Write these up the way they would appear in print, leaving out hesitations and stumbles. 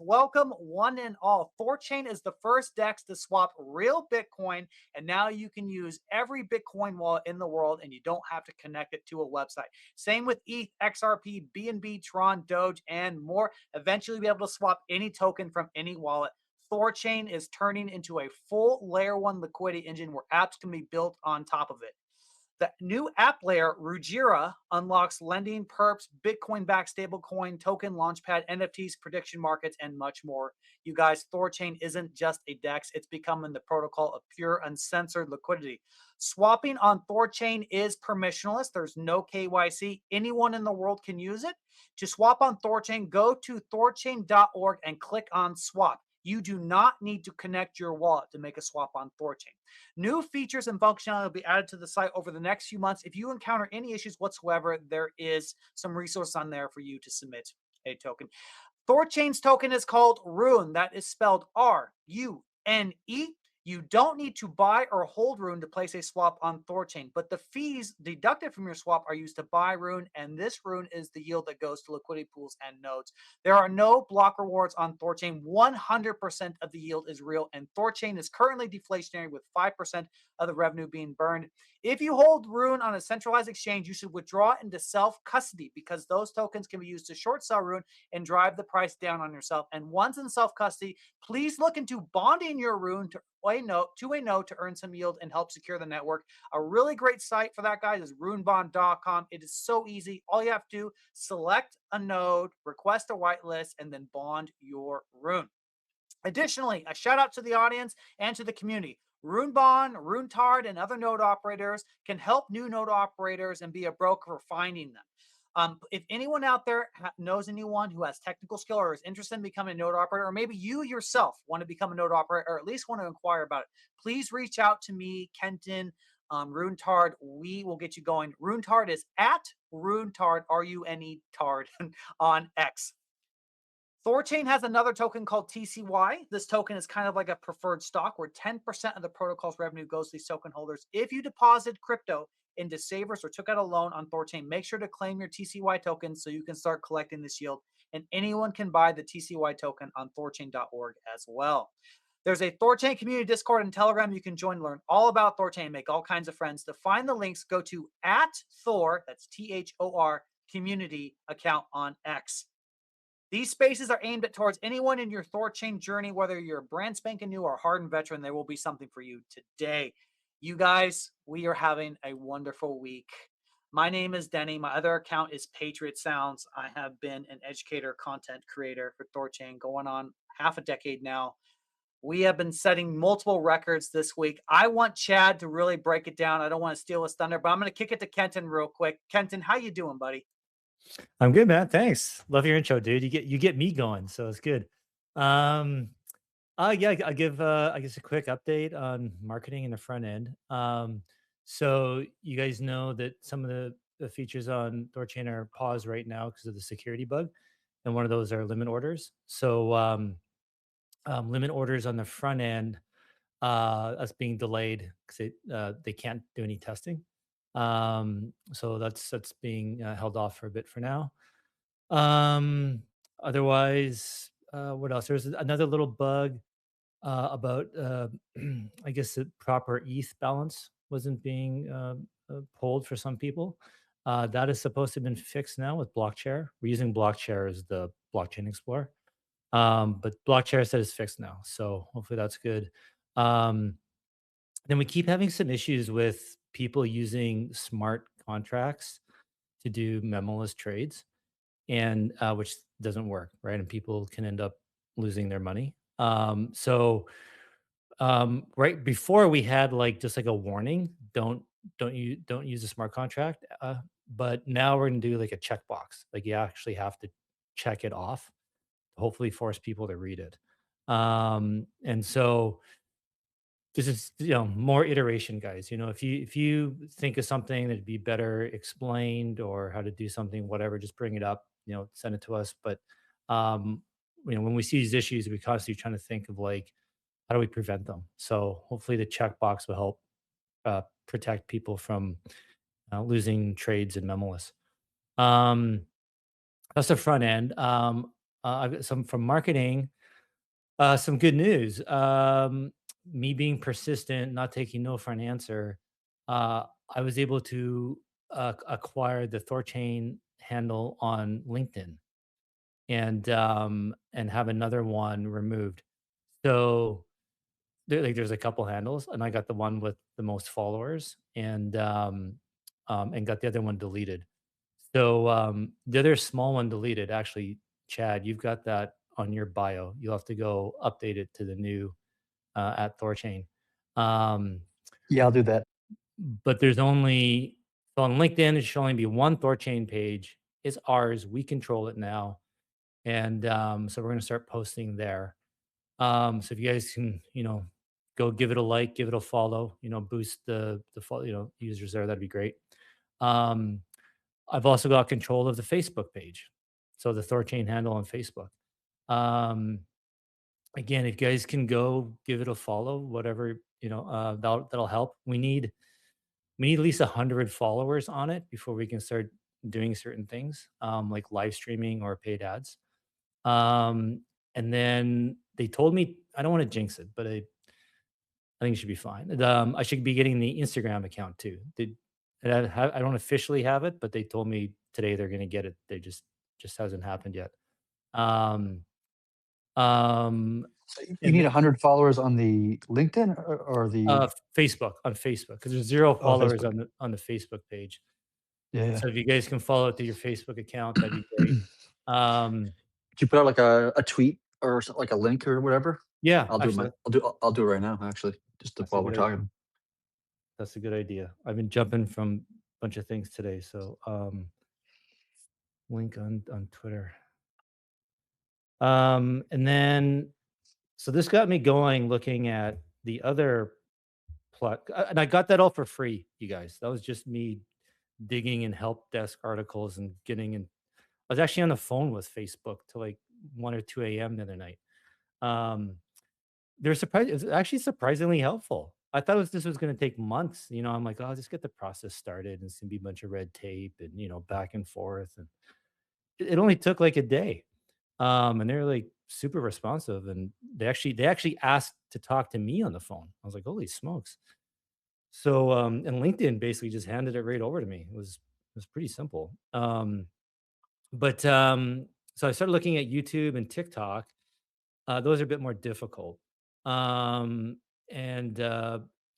welcome one and all. THORChain is the first DEX to swap real Bitcoin, and now you can use every Bitcoin wallet in the world, and you don't have to connect it to a website. Same with ETH, XRP, BNB, Tron, Doge, and more. Eventually, be able to swap any token from any wallet. THORChain is turning into a full layer one liquidity engine where apps can be built on top of it. The new app layer, Rujira, unlocks lending, perps, Bitcoin backed stablecoin, token launchpad, NFTs, prediction markets, and much more. You guys, THORChain isn't just a DEX, it's becoming the protocol of pure, uncensored liquidity. Swapping on THORChain is permissionless, there's no KYC. Anyone in the world can use it. To swap on THORChain, go to thorchain.org and click on swap. You do not need to connect your wallet to make a swap on THORChain. New features and functionality will be added to the site over the next few months. If you encounter any issues whatsoever, there is some resource on there for you to submit a token. THORChain's token is called Rune. That is spelled RUNE. You don't need to buy or hold Rune to place a swap on THORChain, but the fees deducted from your swap are used to buy Rune, and this Rune is the yield that goes to liquidity pools and nodes. There are no block rewards on THORChain. 100% of the yield is real, and THORChain is currently deflationary with 5% of the revenue being burned. If you hold Rune on a centralized exchange, you should withdraw it into self-custody because those tokens can be used to short sell Rune and drive the price down on yourself. And once in self-custody, please look into bonding your Rune to a note to earn some yield and help secure the network. A really great site for that, guys, is runebond.com. It is so easy. All you have to do, select a node, request a whitelist, and then bond your Rune. Additionally, a shout out to the audience and to the community. RuneBond, RuneTard, and other node operators can help new node operators and be a broker for finding them. If anyone out there knows anyone who has technical skill or is interested in becoming a node operator, or maybe you yourself want to become a node operator, or at least want to inquire about it, please reach out to me, Kenton, RuneTard. We will get you going. RuneTard is at RuneTard, RUNE Tard on X. THORChain has another token called TCY. This token is kind of like a preferred stock where 10% of the protocol's revenue goes to these token holders. If you deposit crypto into savers or took out a loan on THORChain, make sure to claim your TCY token so you can start collecting this yield. And anyone can buy the TCY token on thorchain.org as well. There's a THORChain community Discord and Telegram you can join, learn all about THORChain, make all kinds of friends. To find the links, go to @Thor, that's THOR, community account on X. These spaces are aimed at towards anyone in your THORChain journey, whether you're brand spanking new or a hardened veteran. There will be something for you today. You guys, we are having a wonderful week. My name is Denny. My other account is Patriot Sounds. I have been an educator, content creator for THORChain going on half a decade now. We have been setting multiple records this week. I want Chad to really break it down. I don't want to steal his thunder, but I'm going to kick it to Kenton real quick. Kenton, how you doing, buddy? I'm good, man. Thanks. Love your intro, dude. You get me going, so it's good. Um, yeah, I'll give I guess a quick update on marketing in the front end. So you guys know that some of the features on THORChain are paused right now because of the security bug, and one of those are limit orders. So limit orders on the front end that's being delayed because they can't do any testing. So that's being held off for a bit for now. Otherwise, what else? There's another little bug about, I guess, the proper ETH balance wasn't being pulled for some people. That is supposed to have been fixed now with Blockchair. We're using Blockchair as the blockchain explorer, but Blockchair said it's fixed now, so hopefully that's good. Um, then we keep having some issues with people using smart contracts to do memoless trades and which doesn't work, right? And people can end up losing their money. Right before we had like just like a warning, don't use a smart contract. But now we're gonna do like a checkbox. Like you actually have to check it off. Hopefully, force people to read it. And so this is more iteration, guys. If you think of something that'd be better explained or how to do something, whatever, just bring it up. Send it to us. But um, when we see these issues, we constantly trying to think of like how do we prevent them. So hopefully the checkbox will help protect people from losing trades and memoless. That's the front end. I've got some from marketing. Some good news. Me being persistent, not taking no for an answer, I was able to acquire the THORChain handle on LinkedIn and have another one removed. So there's a couple handles, and I got the one with the most followers, and got the other one deleted. So the other small one deleted. Actually, Chad, you've got that on your bio. You'll have to go update it to the new at THORChain. Um, Yeah, I'll do that. but there's only so on LinkedIn, it should only be one THORChain page. It's ours. We control it now, and so we're going to start posting there. So if you guys can, go give it a like, give it a follow, boost the follow, users there, that'd be great. Um, I've also got control of the Facebook page, so the THORChain handle on Facebook. Um, Again, if you guys can go give it a follow, whatever, that'll help. We need at least 100 followers on it before we can start doing certain things, like live streaming or paid ads. Um, and then they told me I don't want to jinx it, but I think it should be fine. I should be getting the Instagram account too. I don't officially have it, but they told me today they're going to get it. They just hasn't happened yet. Um, So you and need the, 100 followers on the LinkedIn or the Facebook on Facebook because there's zero oh, followers Facebook. on the Facebook page. Yeah, yeah. So if you guys can follow it to your Facebook account, that'd be great. Um, Could you put out like a tweet or like a link or whatever? yeah, I'll do actually, my I'll do it right now, actually, just that's a while we're good idea. talking. That's a good idea. I've been jumping from a bunch of things today, so link on Twitter. And then so this got me going looking at the other plot, and I got that all for free, you guys. That was just me digging in help desk articles and getting in. I was actually on the phone with Facebook till like 1 or 2 a.m. the other night. Um, they're surprised. It's actually surprisingly helpful. I thought this was going to take months. I'm like, oh, I'll just get the process started, and it's gonna be a bunch of red tape and back and forth, and it only took like a day. And they're like super responsive, and they actually asked to talk to me on the phone. I was like, holy smokes! So and LinkedIn basically just handed it right over to me. It was pretty simple. But so I started looking at YouTube and TikTok. Those are a bit more difficult. Um, and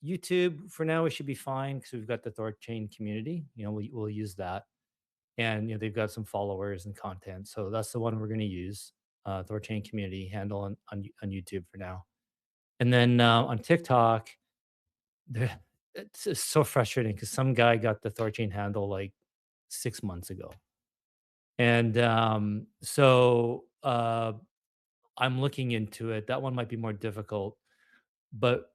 YouTube for now we should be fine because we've got the THORChain community. We'll use that, and they've got some followers and content, so that's the one we're going to use. THORChain community handle on YouTube for now, and then on TikTok, there- it's just so frustrating because some guy got the THORChain handle like 6 months ago, and I'm looking into it. That one might be more difficult, but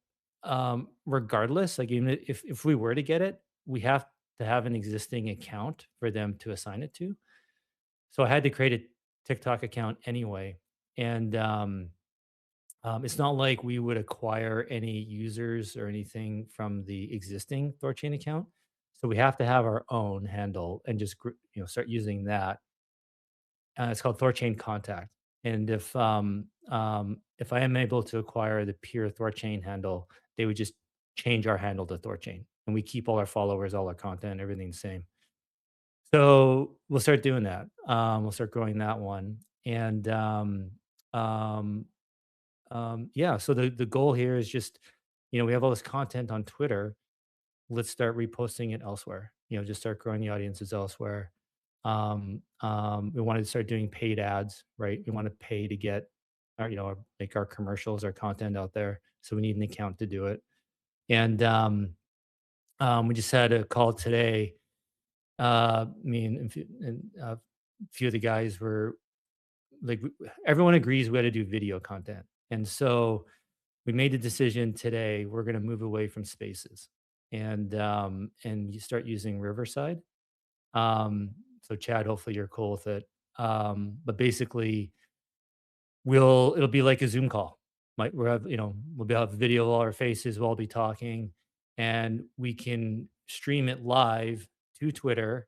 regardless, like even if we were to get it, we have to have an existing account for them to assign it to. So I had to create a TikTok account anyway, and it's not like we would acquire any users or anything from the existing THORChain account. So we have to have our own handle and just start using that. It's called THORChain Contact. And if I am able to acquire the pure THORChain handle, they would just change our handle to THORChain, and we keep all our followers, all our content, everything the same. So we'll start doing that. We'll start growing that one, and um, yeah. So the goal here is just, we have all this content on Twitter. Let's start reposting it elsewhere. Just start growing the audiences elsewhere. We wanted to start doing paid ads, right? We want to pay to get make our commercials, our content out there. So we need an account to do it. And we just had a call today. Me and a few of the guys were like, everyone agrees we got to do video content. And so we made the decision today we're going to move away from spaces and you start using Riverside. So Chad, hopefully you're cool with it. But basically it'll be like a Zoom call. We'll have video of all our faces, we'll all be talking, and we can stream it live to Twitter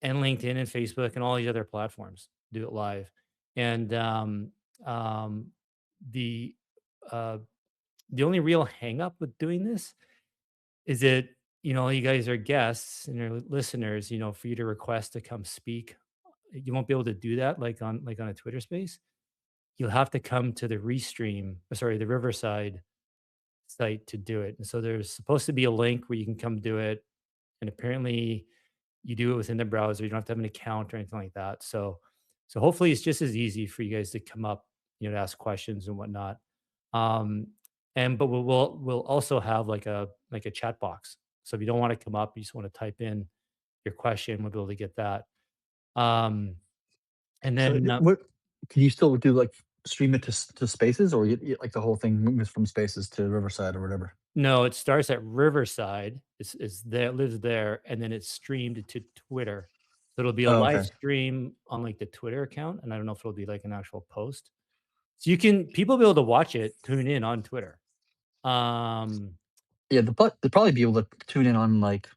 and LinkedIn and Facebook and all these other platforms. Do it live. And um, the uh, the only real hang up with doing this is that, you guys are guests and you're listeners, for you to request to come speak, you won't be able to do that like on a Twitter space. You'll have to come to the Restream, sorry, the Riverside site to do it. And so there's supposed to be a link where you can come do it. And apparently you do it within the browser. You don't have to have an account or anything like that. So hopefully it's just as easy for you guys to come up, to ask questions and whatnot. Um, and but we'll also have like a chat box. So if you don't want to come up, you just want to type in your question, we'll be able to get that. Um, and So then what can you still do, like, stream it to to Spaces, or like, the whole thing moves from Spaces to Riverside or whatever? No, it starts at Riverside. It's there, lives there, and then it's streamed to Twitter. So it'll be a Oh, live okay. stream on like the Twitter account, and I don't know if it'll be like an actual post. So people will be able to watch it, tune in on Twitter. Um, Yeah, they'll probably be able to tune in on, like,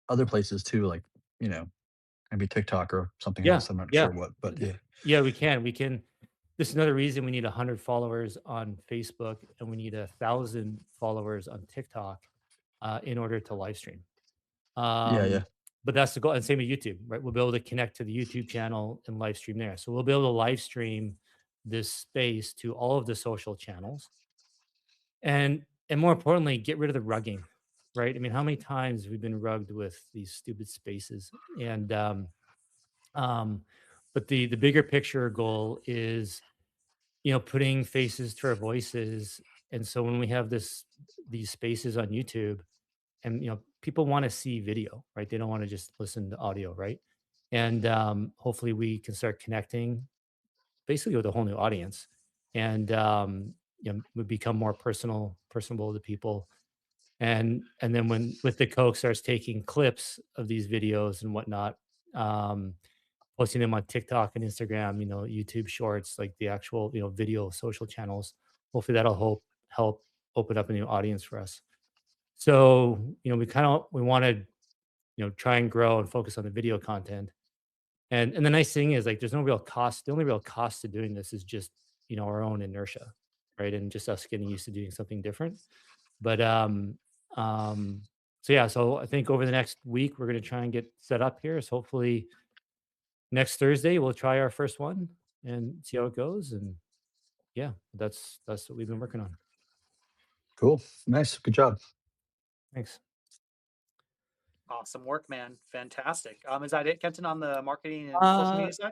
other places too, like, you know, maybe TikTok or something yeah, else. I'm not yeah, sure what, but yeah. yeah. We can. This is another reason we need 100 followers on Facebook, and we need 1,000 followers on TikTok in order to live stream. Yeah, yeah. But that's the goal, and same with YouTube, right? We'll be able to connect to the YouTube channel and live stream there. So we'll be able to live stream this space to all of the social channels, and more importantly, get rid of the rugging, right? I mean, how many times we've been rugged with these stupid spaces, and um, but the bigger picture goal is, putting faces to our voices, and so when we have these spaces on YouTube, and people want to see video, right? They don't want to just listen to audio, right? And hopefully we can start connecting basically with a whole new audience, and we become more personable to people. And then when with the Coke starts taking clips of these videos and whatnot, um posting them on TikTok and Instagram, YouTube shorts, like the actual, video social channels, hopefully that'll help open up a new audience for us. So, we want to, try and grow and focus on the video content. And the nice thing is, like, there's no real cost. The only real cost to doing this is just, our own inertia, right? And just us getting used to doing something different. But um so yeah, so I think over the next week we're gonna try and get set up here. So hopefully next Thursday we'll try our first one and see how it goes. And yeah, that's what we've been working on. Cool. Nice. Good job. Thanks. Awesome work, man. Fantastic. Is that it, Kenton, on the marketing and social Uh media side?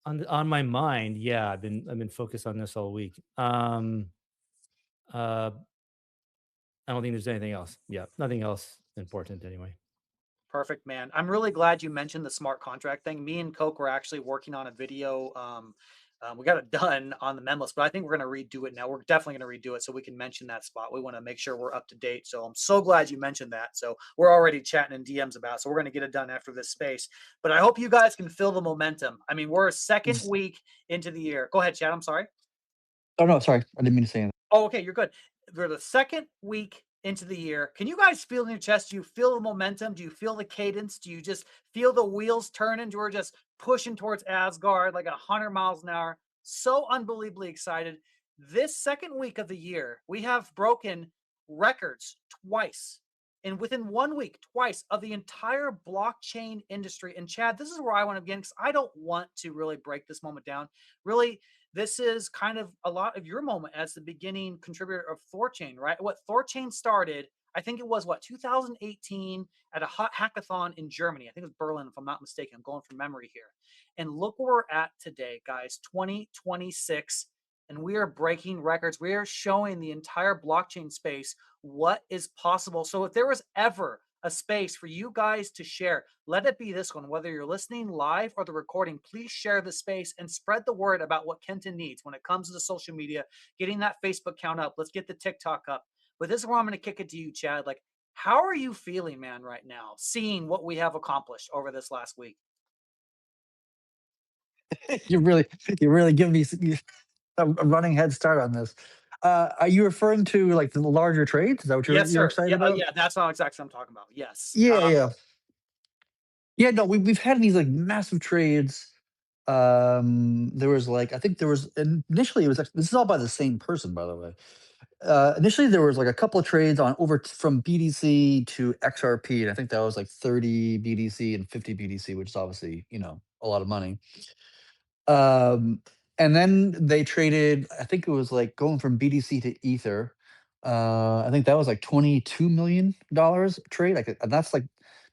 on my mind, yeah, I've been focused on this all week. Uh I don't think there's anything else. Yeah, nothing else important anyway. Perfect, man. I'm really glad you mentioned the smart contract thing. Me and Coke were actually working on a video. We got it done on the memless, but I think we're going to redo it now. We're definitely going to redo it so we can mention that spot. We want to make sure we're up to date. So I'm so glad you mentioned that. So we're already chatting in DMs about it. So we're going to get it done after this space. But I hope you guys can feel the momentum. I mean, we're a second Is- week into the year. Go ahead, Chad. I'm sorry. Oh no, sorry. I didn't mean to say anything. Oh, okay, you're good. We're the second week into the year. Can you guys feel in your chest? Do you feel the momentum? Do you feel the cadence? Do you just feel the wheels turning? We're just pushing towards Asgard like 100 miles an hour. So unbelievably excited. This second week of the year, we have broken records twice. And within 1 week, twice of the entire blockchain industry. And Chad, this is where I want to begin because I don't want to really break this moment down. Really, this is kind of a lot of your moment as the beginning contributor of THORChain, right? What THORChain started, I think it was 2018 at a hot hackathon in Germany. I think it was Berlin, if I'm not mistaken. I'm going from memory here. And look where we're at today, guys, 2026. And we are breaking records. We are showing the entire blockchain space what is possible. So if there was ever a space for you guys to share, let it be this one. Whether you're listening live or the recording, please share the space and spread the word about what Kenton needs when it comes to social media, getting that Facebook count up. Let's get the TikTok up. But this is where I'm going to kick it to you, Chad. Like, how are you feeling, man, right now, seeing what we have accomplished over this last week? you really, you really give me a running head start on this. Are you referring to like the larger trades? Is that what Yes, you're sir. excited Yeah, about? yeah, that's not exactly what I'm talking about. Yes. Yeah, yeah, yeah. No, we've had these like massive trades. There was like I think there was initially it was this is all by the same person, by the way. Initially there was like a couple of trades on from BDC to XRP, and I think that was like 30 BDC and 50 BDC, which is obviously a lot of money. Um, and then they traded, I think it was like going from BDC to Ether. I think that was like $22 million trade. Like, and that's like,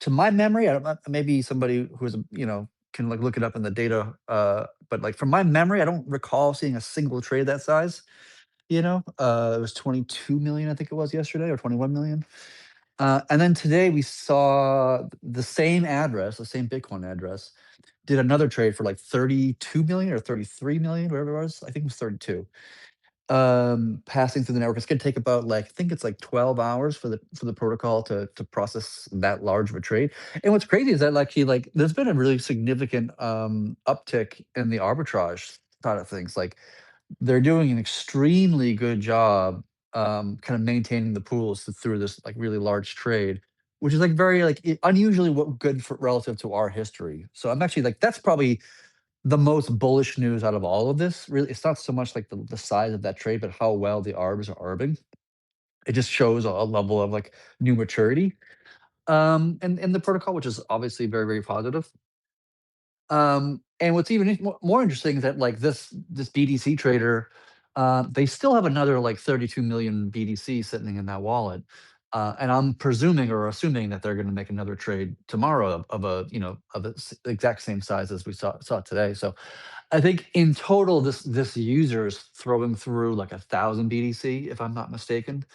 to my memory, I don't know, maybe somebody who's, can like look it up in the data. But like from my memory, I don't recall seeing a single trade that size. It was 22 million, I think it was yesterday, or 21 million. And then today we saw the same address, the same Bitcoin address, did another trade for like 32 million or 33 million, whatever it was. I think it was 32. Passing through the network. It's gonna take about like I think it's like 12 hours for the protocol to process that large of a trade. And what's crazy is that like there's been a really significant uptick in the arbitrage side of things. Like they're doing an extremely good job kind of maintaining the pools through this like really large trade, which is like very like unusually what good for relative to our history. So I'm actually like that's probably the most bullish news out of all of this. Really, it's not so much like the size of that trade, but how well the arbs are arbing. It just shows a level of like new maturity in the protocol, which is obviously very, very positive. And what's even more interesting is that like this BDC trader, they still have another like 32 million BDC sitting in that wallet. And I'm presuming or assuming that they're going to make another trade tomorrow of a of the exact same size as we saw today. So I think in total, this user is throwing through like 1,000 BDC, if I'm not mistaken.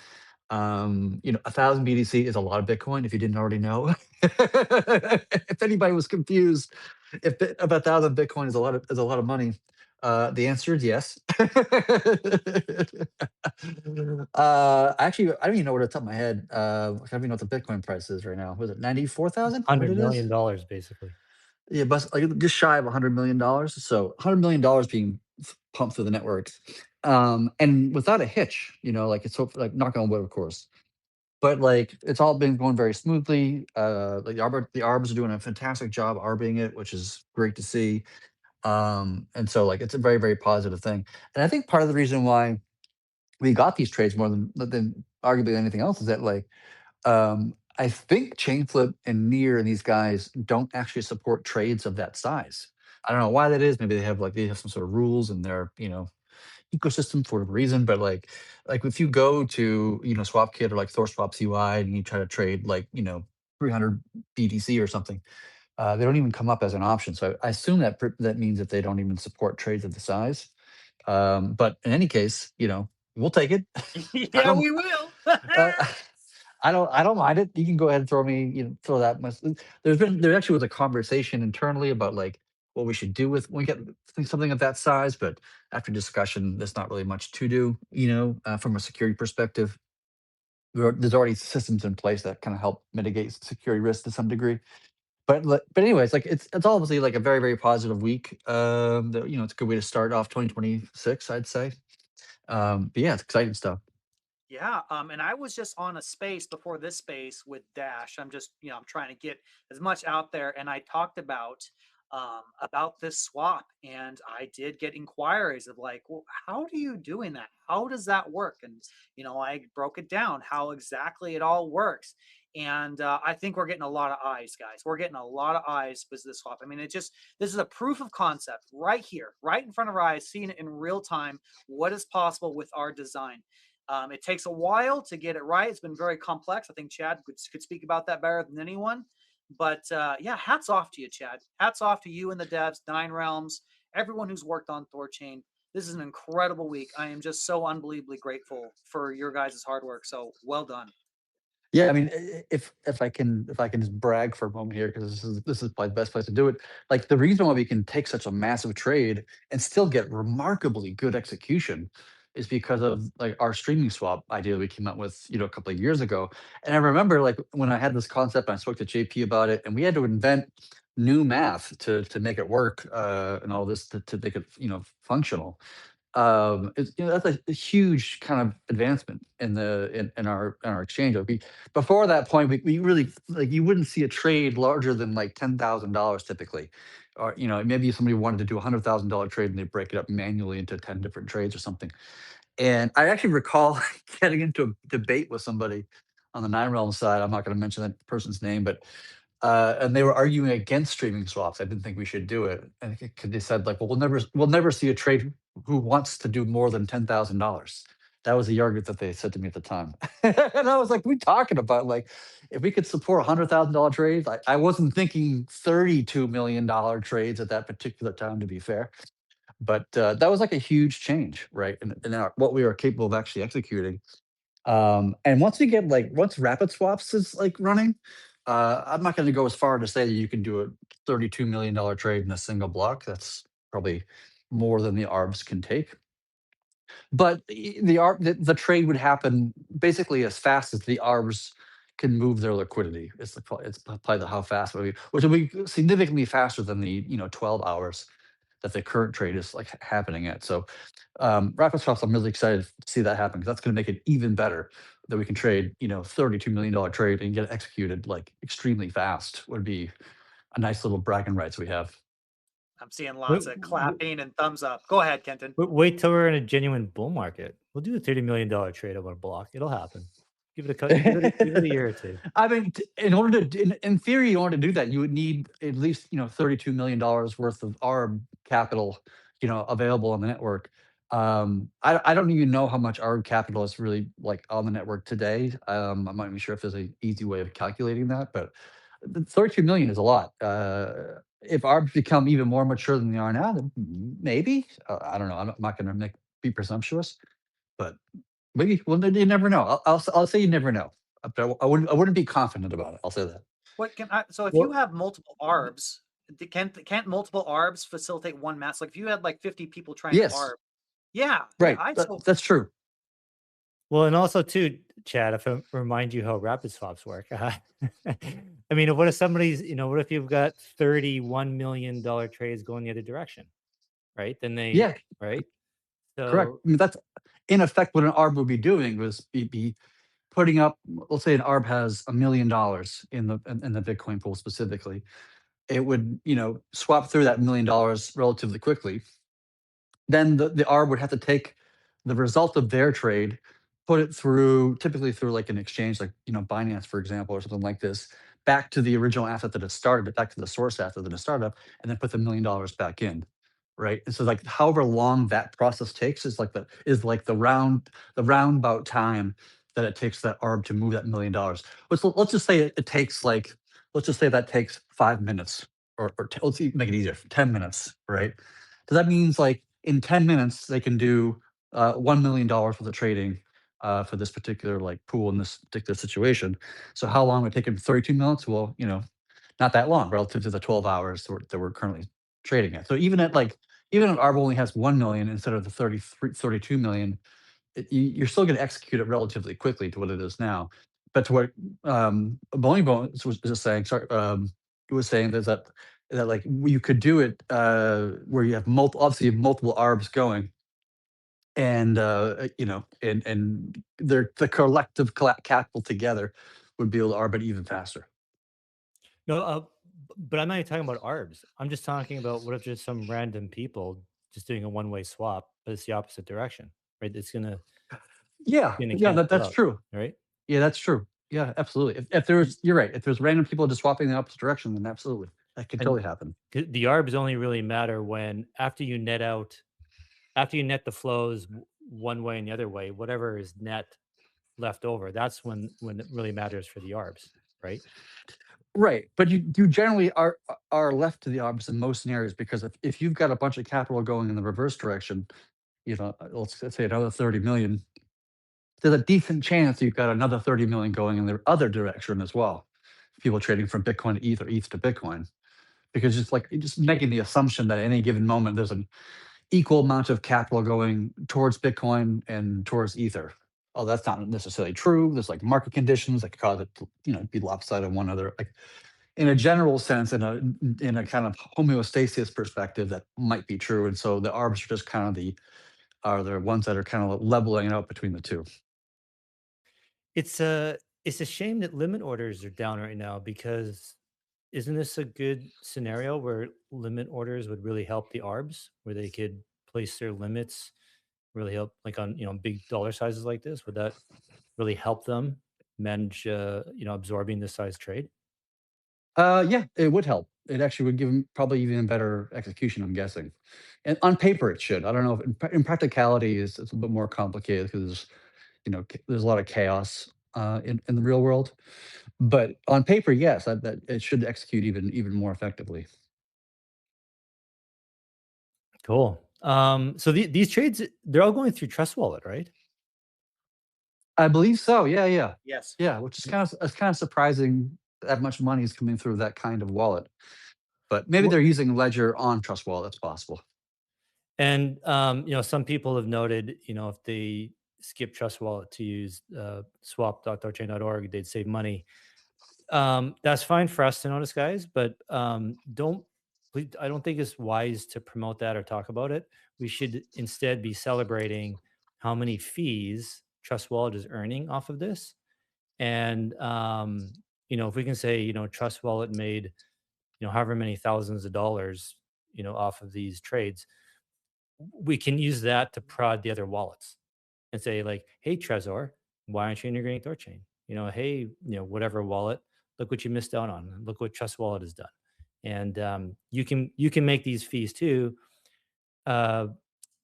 1,000 BDC is a lot of Bitcoin, if you didn't already know. If anybody was confused, if 1,000 Bitcoin is a lot of money, the answer is yes. Actually, I don't even know what off the top of my head. I don't even know what the Bitcoin price is right now. Was it 94,000? What $100 it is? million dollars, basically. Yeah, but like just shy of $100 million. So $100 million being pumped through the networks, and without a hitch. Like it's so like knock on wood, of course. But like it's all been going very smoothly. Like the arbs are doing a fantastic job arbing it, which is great to see. And so like it's a very, very positive thing. And I think part of the reason why we got these trades more than arguably anything else is that like I think Chainflip and Near and these guys don't actually support trades of that size. I don't know why that is. Maybe they have some sort of rules in their ecosystem for a reason. But like if you go to SwapKit or like THORSwap's UI and you try to trade like 300 BTC or something, they don't even come up as an option. So I assume that means that they don't even support trades of the size. But in any case, we'll take it. I Yeah, don't. we will. Uh, I don't mind it. You can go ahead and throw that much. There actually was a conversation internally about like what we should do with when we get something of that size, but after discussion, there's not really much to do. From a security perspective, there's already systems in place that kind of help mitigate security risk to some degree. But anyways, like it's obviously like a very, very positive week. It's a good way to start off 2026, I'd say. But yeah, it's exciting stuff. Yeah, and I was just on a space before this space with Dash. I'm just, I'm trying to get as much out there, and I talked about this swap, and I did get inquiries of like, well, how do you doing that? How does that work? And I broke it down how exactly it all works. And I think we're getting a lot of eyes, guys. We're getting a lot of eyes with this swap. I mean, this is a proof of concept right here, right in front of our eyes, seeing it in real time. What is possible with our design? It takes a while to get it right. It's been very complex. I think Chad could speak about that better than anyone. But yeah, hats off to you, Chad. Hats off to you and the devs, Nine Realms, everyone who's worked on THORChain. This is an incredible week. I am just so unbelievably grateful for your guys' hard work. So well done. Yeah, I mean, if I can just brag for a moment here, because this is probably the best place to do it. Like the reason why we can take such a massive trade and still get remarkably good execution is because of like our streaming swap idea we came up with, a couple of years ago. And I remember like when I had this concept, I spoke to JP about it, and we had to invent new math to make it work, and all this to make it functional. It's, that's a huge kind of advancement in in our exchange. Like, before that point, we really like you wouldn't see a trade larger than like $10,000 typically, or maybe somebody wanted to do $100,000 trade and they break it up manually into 10 different trades or something. And I actually recall getting into a debate with somebody on the Nine Realm side. I'm not going to mention that person's name, but and they were arguing against streaming swaps. I didn't think we should do it, and they said like, "Well, we'll never see a trade who wants to do more than $10,000." That was the argument that they said to me at the time, and I was like, "We talking about like if we could support $100,000 trades?" I wasn't thinking $32 million trades at that particular time, to be fair, but that was like a huge change, right? In what we are capable of actually executing. And once we get like once rapid swaps is like running, I'm not going to go as far to say that you can do a $32 million trade in a single block. That's probably more than the arbs can take. But the trade would happen basically as fast as the arbs can move their liquidity. It's probably how fast it would be, which will be significantly faster than the 12 hours that the current trade is like happening at. So rapid swaps, I'm really excited to see that happen because that's going to make it even better that we can trade, $32 million trade and get it executed like extremely fast. Would be a nice little bragging rights we have. I'm seeing Wait, lots of clapping and thumbs up. Go ahead, Kenton. wait till we're in a genuine bull market. We'll do a $30 million trade over a block. It'll happen. Give it give it a year or two. I mean, in order to, in theory, in order to do that, you would need at least $32 million worth of ARB capital, available on the network. I don't even know how much ARB capital is really like on the network today. I'm not even sure if there's an easy way of calculating that, but the 32 million is a lot. If ARBs become even more mature than they are now, then maybe. I don't know. I'm not going to be presumptuous, but maybe. Well, you never know. I'll say you never know. But I wouldn't be confident about it. I'll say that. What can I? So if you Well, have multiple arbs, can't multiple arbs facilitate one mass? Like if you had like 50 people trying to Yes. arb, yeah, yeah. Right. That's true. well, and also too, Chad, if I remind you how rapid swaps work. I mean, what if what if you've got $31 million trades going the other direction, right? Then Yeah. right? Correct. So, I mean, that's in effect what an ARB would be doing was be putting up. Let's say an ARB has $1 million in the Bitcoin pool specifically. It would swap through that $1 million relatively quickly. Then the ARB would have to take the result of their trade, put it through typically through like an exchange like Binance, for example, or something like this, back to the original asset that it started, but back to the source asset that it started up, and then put the $1 million back in. Right. And so like however long that process takes is like the roundabout time that it takes that ARB to move that $1 million. Let's just say it takes like let's just say that takes 5 minutes or make it easier, 10 minutes, right? So that means like in 10 minutes they can do $1 million worth of trading for this particular like pool in this particular situation. So how long would it take them? 32 minutes? Well, not that long relative to the 12 hours that we're currently trading at. So even if ARB only has 1 million instead of the 32 million, you're still going to execute it relatively quickly to what it is now. But to what Boney Bones was just saying, sorry, was saying is that like you could do it where you have obviously you have multiple ARBs going, and and the collective capital together would be able to ARB it even faster. no, but I'm not even talking about ARBs. I'm just talking about what if there's some random people just doing a one-way swap, but it's the opposite direction, right? It's Yeah, gonna yeah, cancel that's out, true. right? Yeah, that's true. Yeah, absolutely. If there's, you're right. If there's random people just swapping the opposite direction, then absolutely, that could And totally happen. the ARBs only really matter when after you net the flows one way and the other way, whatever is net left over, that's when it really matters for the ARBs, right? Right, but you generally are left to the arbs in most scenarios because if you've got a bunch of capital going in the reverse direction, let's say another 30 million, there's a decent chance you've got another 30 million going in the other direction as well. People trading from Bitcoin to ETH or ETH to Bitcoin, because just making the assumption that at any given moment there's an equal amount of capital going towards Bitcoin and towards Ether. Oh, that's not necessarily true. There's like market conditions that could cause it to, be lopsided on one other. Like in a general sense, in a kind of homeostasis perspective, that might be true. And so the arbs are just kind of are the ones that are kind of leveling out between the two. It's a shame that limit orders are down right now because isn't this a good scenario where limit orders would really help the arbs, where they could place their limits, really help like on big dollar sizes like this? Would that really help them manage absorbing this size trade? Yeah, it would help. It actually would give them probably even better execution, I'm guessing. And on paper, it should. I don't know if in practicality, it's a bit more complicated because there's a lot of chaos in the real world. But on paper, yes, that it should execute even more effectively. Cool. So these trades, they're all going through Trust Wallet, right? I believe so. Yeah, yeah, Yes. yeah. Which is kind of surprising that much money is coming through that kind of wallet. But maybe they're using Ledger on Trust Wallet. That's possible. And some people have noted, if they skip Trust Wallet to use swap.thorchain.org, they'd save money. That's fine for us to notice, guys, but don't please, I don't think it's wise to promote that or talk about it. We should instead be celebrating how many fees Trust Wallet is earning off of this. And if we can say, Trust Wallet made, however many thousands of dollars, off of these trades, we can use that to prod the other wallets and say like, "Hey, Trezor, why aren't you integrating THORChain? Hey, whatever wallet, look what you missed out on. Look what Trust Wallet has done." And you can make these fees too. Uh,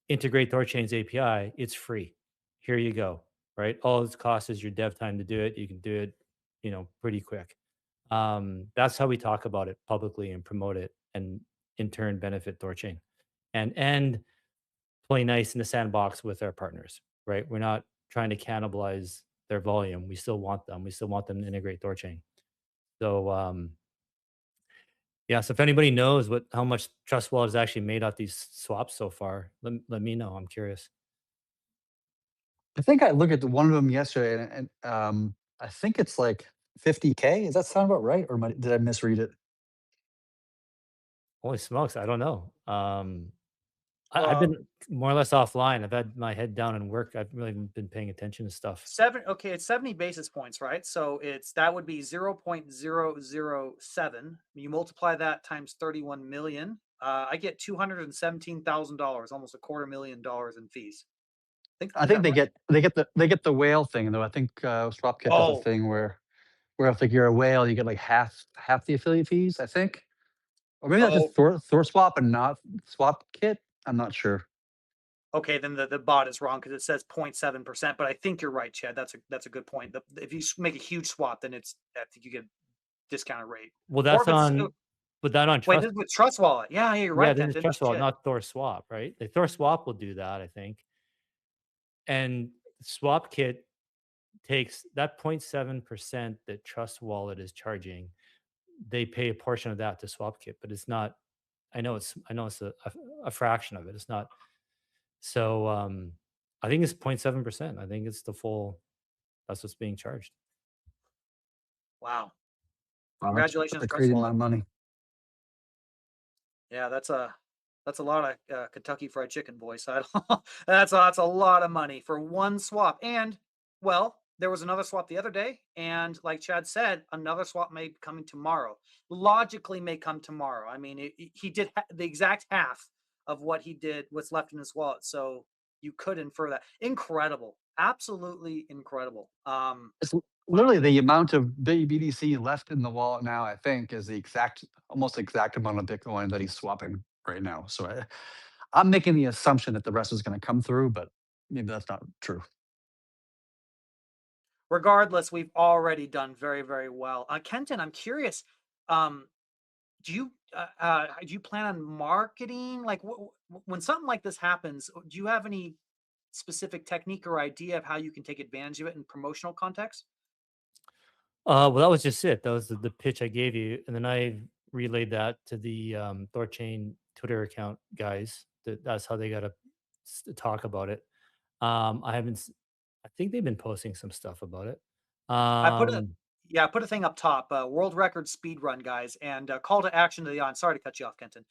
Integrate THORChain's API. It's free. Here you go. Right. All it's cost is your dev time to do it. You can do it, pretty quick. That's how we talk about it publicly and promote it, and in turn benefit THORChain. And play nice in the sandbox with our partners, right? We're not trying to cannibalize their volume. We still want them. We still want them to integrate THORChain. So yeah. So if anybody knows how much Trust Wallet has actually made off these swaps so far, let me know. I'm curious. I think I looked at one of them yesterday, and I think it's like 50K. Does that sound about right, or did I misread it? Holy smokes, I don't know. I've Well, been more or less offline. I've had my head down in work. I've really been paying attention to stuff. okay, it's 70 basis points, right? So that would be 0.007. You multiply that times 31 million. I get $217,000, almost a quarter million dollars in fees. I Is think that they right? get the whale thing though. I think SwapKit does a Oh, thing where if like you're a whale, you get like half the affiliate fees. I think, or maybe that's just oh, Thor Swap and not SwapKit. I'm not sure. okay. Then the bot is wrong because it says 0.7%. But I think you're right, Chad. That's a good point. If you make a huge swap, then I think you get a discounted rate. Well, Or that's if it's on, but that on wait, Trust. this is with Trust Wallet. Yeah, yeah, you're Yeah, right, this is Kenton. Trust Wallet, Shit. not Thor Swap, right? The Thor Swap will do that, I think. And Swap Kit takes that 0.7% that Trust Wallet is charging. They pay a portion of that to Swap Kit, but it's not. I know it's a fraction of it. It's not. So I think it's 0.7%. I think it's the full. That's what's being charged. Wow. Wow, that's Congratulations, a Trust crazy amount Wallet. of money. Yeah, that's a lot of Kentucky Fried Chicken, boys. I don't, that's a lot of money for one swap. And well, there was another swap the other day, and like Chad said, another swap may be coming tomorrow. Logically, may come tomorrow. I mean, he did the exact half of what he did, what's left in his wallet. So you could infer that. Incredible, absolutely incredible. It's Wow. literally the amount of BTC left in the wallet now. I think is the almost exact amount of Bitcoin that he's swapping right now. So I'm making the assumption that the rest is going to come through, but maybe that's not true. Regardless, we've already done very, very well. Kenton, I'm curious. Um, do you plan on marketing like when something like this happens? Do you have any specific technique or idea of how you can take advantage of it in promotional context? Well, that was just it. That was the pitch I gave you, and then I relayed that to the Thorchain Twitter account guys. That's how they got to talk about it. I haven't. I think they've been posting some stuff about it. I put a Um, Yeah, I put a thing up top, world record speed run, guys, and call to action to the audience. Sorry to cut you off, Kenton.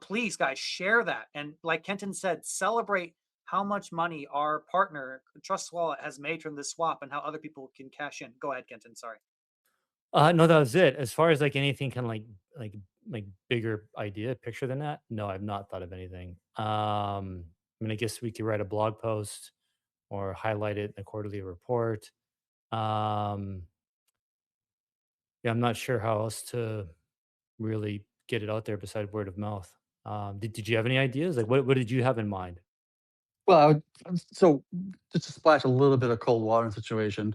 Please, guys, share that, and like Kenton said, celebrate how much money our partner Trust Wallet has made from this swap and how other people can cash in. Go ahead, Kenton. Sorry. No, that was it. As far as like anything kind of like like bigger idea picture than that, no, I've not thought of anything. I mean, I guess we could write a blog post or highlight it in a quarterly report. Um, yeah, I'm not sure how else to really get it out there beside word of mouth. Did you have any ideas? Like, what did you have in mind? Well, so just to splash a little bit of cold water in the situation,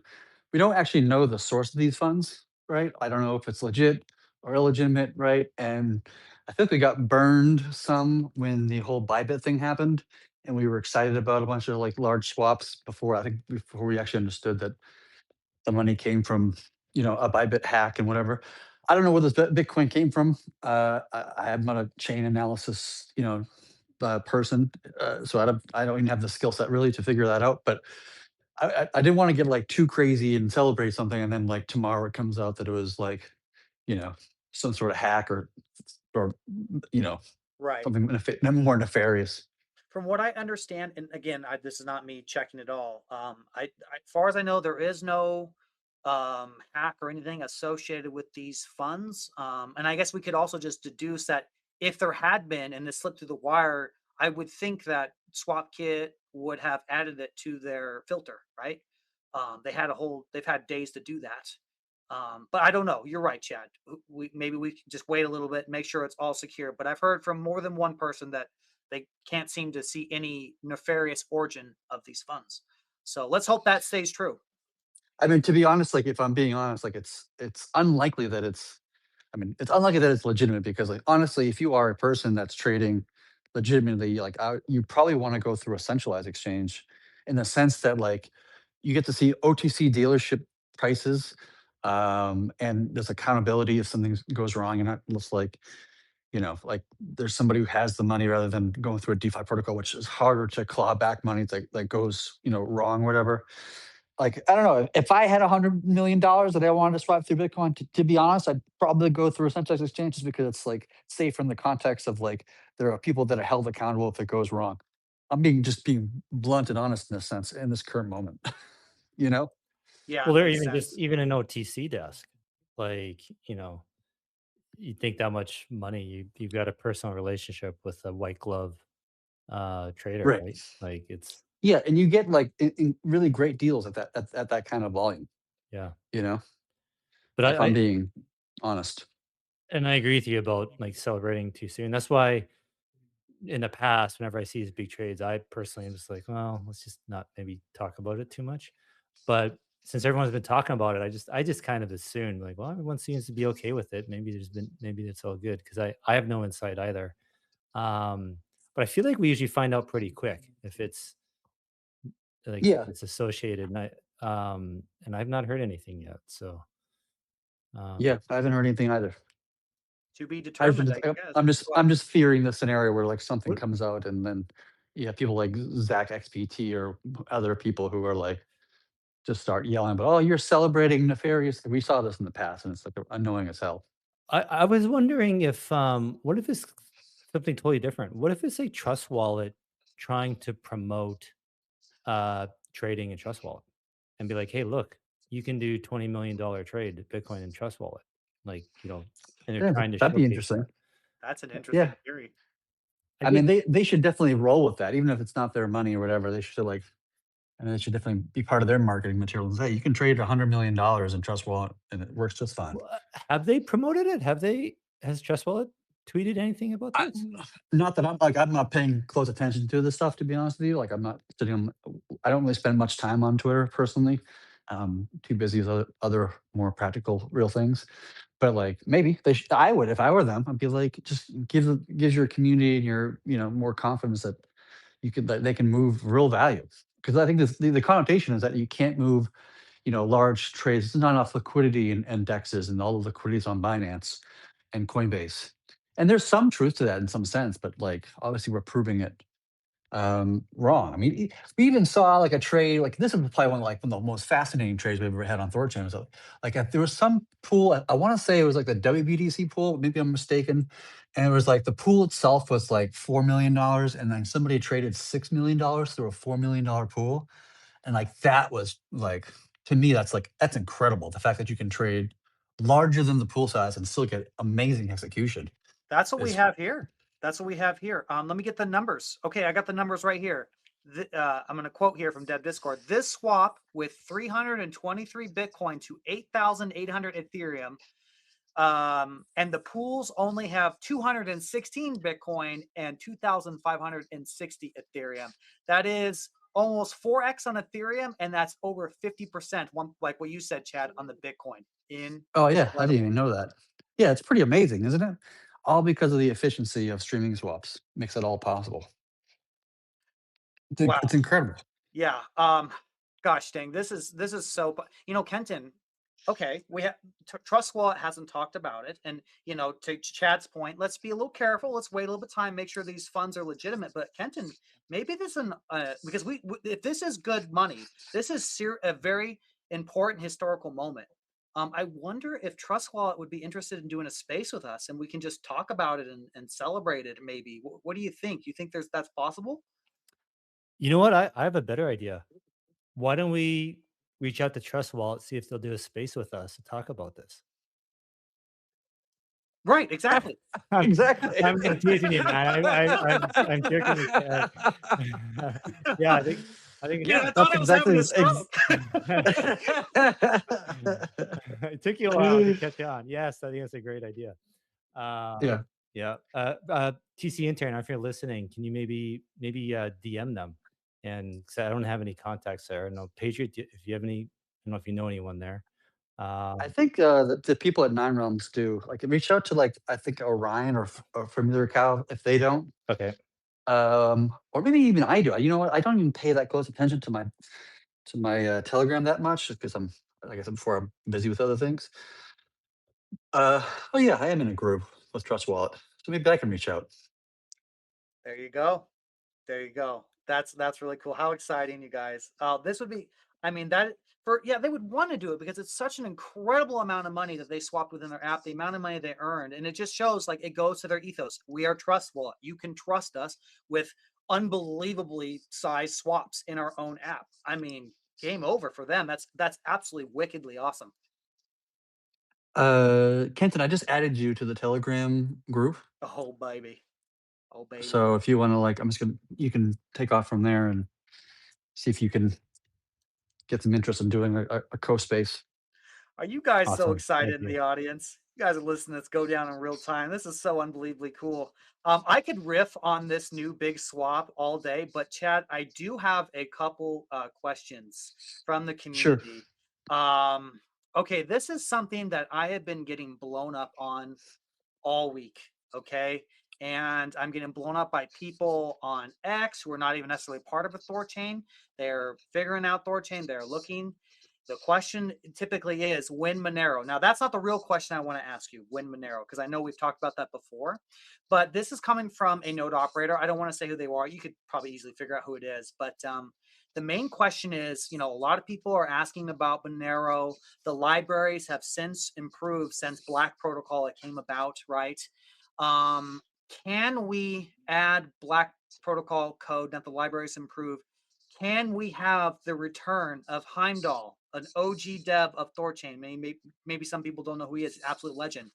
we don't actually know the source of these funds, right? I don't know if it's legit or illegitimate, right? And I think we got burned some when the whole Bybit thing happened, and we were excited about a bunch of like large swaps before I think before we actually understood that the money came from a Bybit hack and whatever. I don't know where this Bitcoin came from. I'm not a chain analysis, person, so I don't even have the skill set really to figure that out. But I didn't want to get like too crazy and celebrate something, and then like tomorrow it comes out that it was like you know some sort of hack or you know Right. something more nefarious. From what I understand, and again, this is not me checking it all. As far as I know, there is no hack or anything associated with these funds. And I guess we could also just deduce that if there had been and this slipped through the wire, I would think that SwapKit would have added it to their filter, right? They've had days to do that. But I don't know. You're right, Chad. Maybe we can just wait a little bit, make sure it's all secure. But I've heard from more than one person that they can't seem to see any nefarious origin of these funds. So let's hope that stays true. I mean, to be honest, like if I'm being honest, like it's unlikely that it's. I mean, it's unlikely that it's legitimate because, like, honestly, if you are a person that's trading legitimately, like, you probably want to go through a centralized exchange, in the sense that, like, you get to see OTC dealership prices, and there's accountability if something goes wrong. And not just like, like there's somebody who has the money rather than going through a DeFi protocol, which is harder to claw back money that goes wrong, whatever. Like, I don't know, if I had $100 million that I wanted to swap through Bitcoin, to be honest, I'd probably go through a centralized exchange just because it's like safe in the context of like there are people that are held accountable if it goes wrong. I'm being blunt and honest in this sense in this current moment. you know? Yeah, Well, it there makes even just sense. even an OTC desk, like you think that much money, you've got a personal relationship with a white glove trader, Right. right? Like it's Yeah, and you get like really great deals at that kind of volume, yeah. you know, But if I'm being honest. I agree with you about like celebrating too soon. That's why in the past, whenever I see these big trades, I personally am just like, well, let's just not maybe talk about it too much. But since everyone's been talking about it, I just kind of assumed like, well, everyone seems to be okay with it. Maybe it's all good because I have no insight either. Um, but I feel like we usually find out pretty quick if it's like if Yeah. it's associated, and I've not heard anything yet. So um, Yeah, I haven't heard anything either. To be I should determined, just I guess. I'm just fearing the scenario where, like, something what comes out and then you have people like Zach XPT or other people who are, like, just start yelling about, "Oh, you're celebrating nefarious." We saw this in the past, and it's, like, annoying as hell. I was wondering if what if it's something totally different? What if it's a trust wallet trying to promote trading in trust wallet and be like, hey, look, you can do $20 million trade Bitcoin in trust wallet, like and they're Yeah, trying to that'd be showcase interesting. that. That's an interesting Yeah. theory. I I mean, think they should definitely roll with that, even if it's not their money or whatever. They should, like, and it should definitely be part of their marketing materials. Hey, you can trade $100 million in Trust Wallet, and it works just fine. well, have they promoted it? Has trust wallet tweeted anything about I this? not that I'm not paying close attention to this stuff, to be honest with you. Like, I'm not sitting on I don't really spend much time on Twitter personally. Too busy with other more practical, real things. But, like, maybe I would if I were them. I'd be like, just gives your community and your, more confidence that that they can move real value. Because I think the connotation is that you can't move, large trades. There's not enough liquidity in DEXs and all the liquidities on Binance and Coinbase. And there's some truth to that in some sense, but, like, obviously we're proving it, wrong. I mean, we even saw like a trade, like this is probably one of the most fascinating trades we've ever had on THORChain. So, like if there was some pool, I want to say it was like the WBDC pool, maybe I'm mistaken, and it was like the pool itself was like $4 million, and then somebody traded $6 million through a $4 million pool, and like that was like to me that's incredible. The fact that you can trade larger than the pool size and still get amazing execution That's what we is. have here. That's what we have here. Let me get the numbers. Okay, I got the numbers right here. I'm going to quote here from Dev Discord. This swap with 323 Bitcoin to 8,800 Ethereum, and the pools only have 216 Bitcoin and 2,560 Ethereum. That is almost 4x on Ethereum, and that's over 50%, like what you said, Chad, on the Bitcoin. Oh, yeah, I didn't Incredible. even know that. Yeah, it's pretty amazing, isn't it? All because of the efficiency of streaming swaps makes it all possible. Wow. It's incredible. Yeah. Gosh dang, this is so. Kenton. Okay, we have Trust Wallet hasn't talked about it, and to Chad's point, let's be a little careful. Let's wait a little bit of time, make sure these funds are legitimate. But Kenton, maybe this is because if this is good money, this is a very important historical moment. I wonder if Trust Wallet would be interested in doing a space with us, and we can just talk about it and celebrate it. Maybe. What do you think? You think that's possible? You know what? I have a better idea. Why don't we reach out to Trust Wallet, see if they'll do a space with us to talk about this? Right. Exactly. I'm Exactly. I'm teasing you, man. I'm joking with you. Yeah, I think Dude, yeah. I thought That's I was having exactly a stroke. It took you a while to catch on. Yes, I think that's a great idea. Yeah. Yeah. TC intern, if you're listening, can you maybe DM them? And 'cause I don't have any contacts there. No, Patriot, if you have any, I don't know if you know anyone there. I Um, think, the people at Nine Realms do. Like, reach out to, like, I think Orion or Familiar Cow if they don't. okay. Or maybe even I do. You know what? I don't even pay that close attention to my, Telegram that much just 'cause like I said before, I'm busy with other things. Uh, oh, yeah, I am in a group with Trust Wallet, so maybe I can reach out. There you go. There you go. That's really cool. How exciting, you guys. This would be, I mean, that for yeah, they would want to do it because it's such an incredible amount of money that they swapped within their app, the amount of money they earned. And it just shows like it goes to their ethos. We are trustful. You can trust us with unbelievably sized swaps in our own app. I mean, game over for them. That's absolutely wickedly awesome. Kenton, I just added you to the Telegram group, Oh baby. Oh baby. so if you wanna, like, you can take off from there and see if you can get some interest in doing a co-space. Are you guys so Awesome. excited Thank in you. the audience? You guys are listening to this go down in real time. This is so unbelievably cool. I could riff on this new big swap all day, but Chad, I do have a couple questions from the Sure. community. Um, okay, this is something that I have been getting blown up on all week. Okay. And I'm getting blown up by people on X who are not even necessarily part of a Thor chain. They're figuring out Thor chain. They're looking. The question typically is when Monero. Now, that's not the real question I want to ask you, when Monero, because I know we've talked about that before. But this is coming from a node operator. I don't want to say who they are. You could probably easily figure out who it is. But the main question is, a lot of people are asking about Monero. The libraries have since improved since Black Protocol it came about, right? Um, can we add Black Protocol code that the libraries improve? Can we have the return of Heimdall, an OG dev of THORChain? Maybe some people don't know who he is, absolute legend.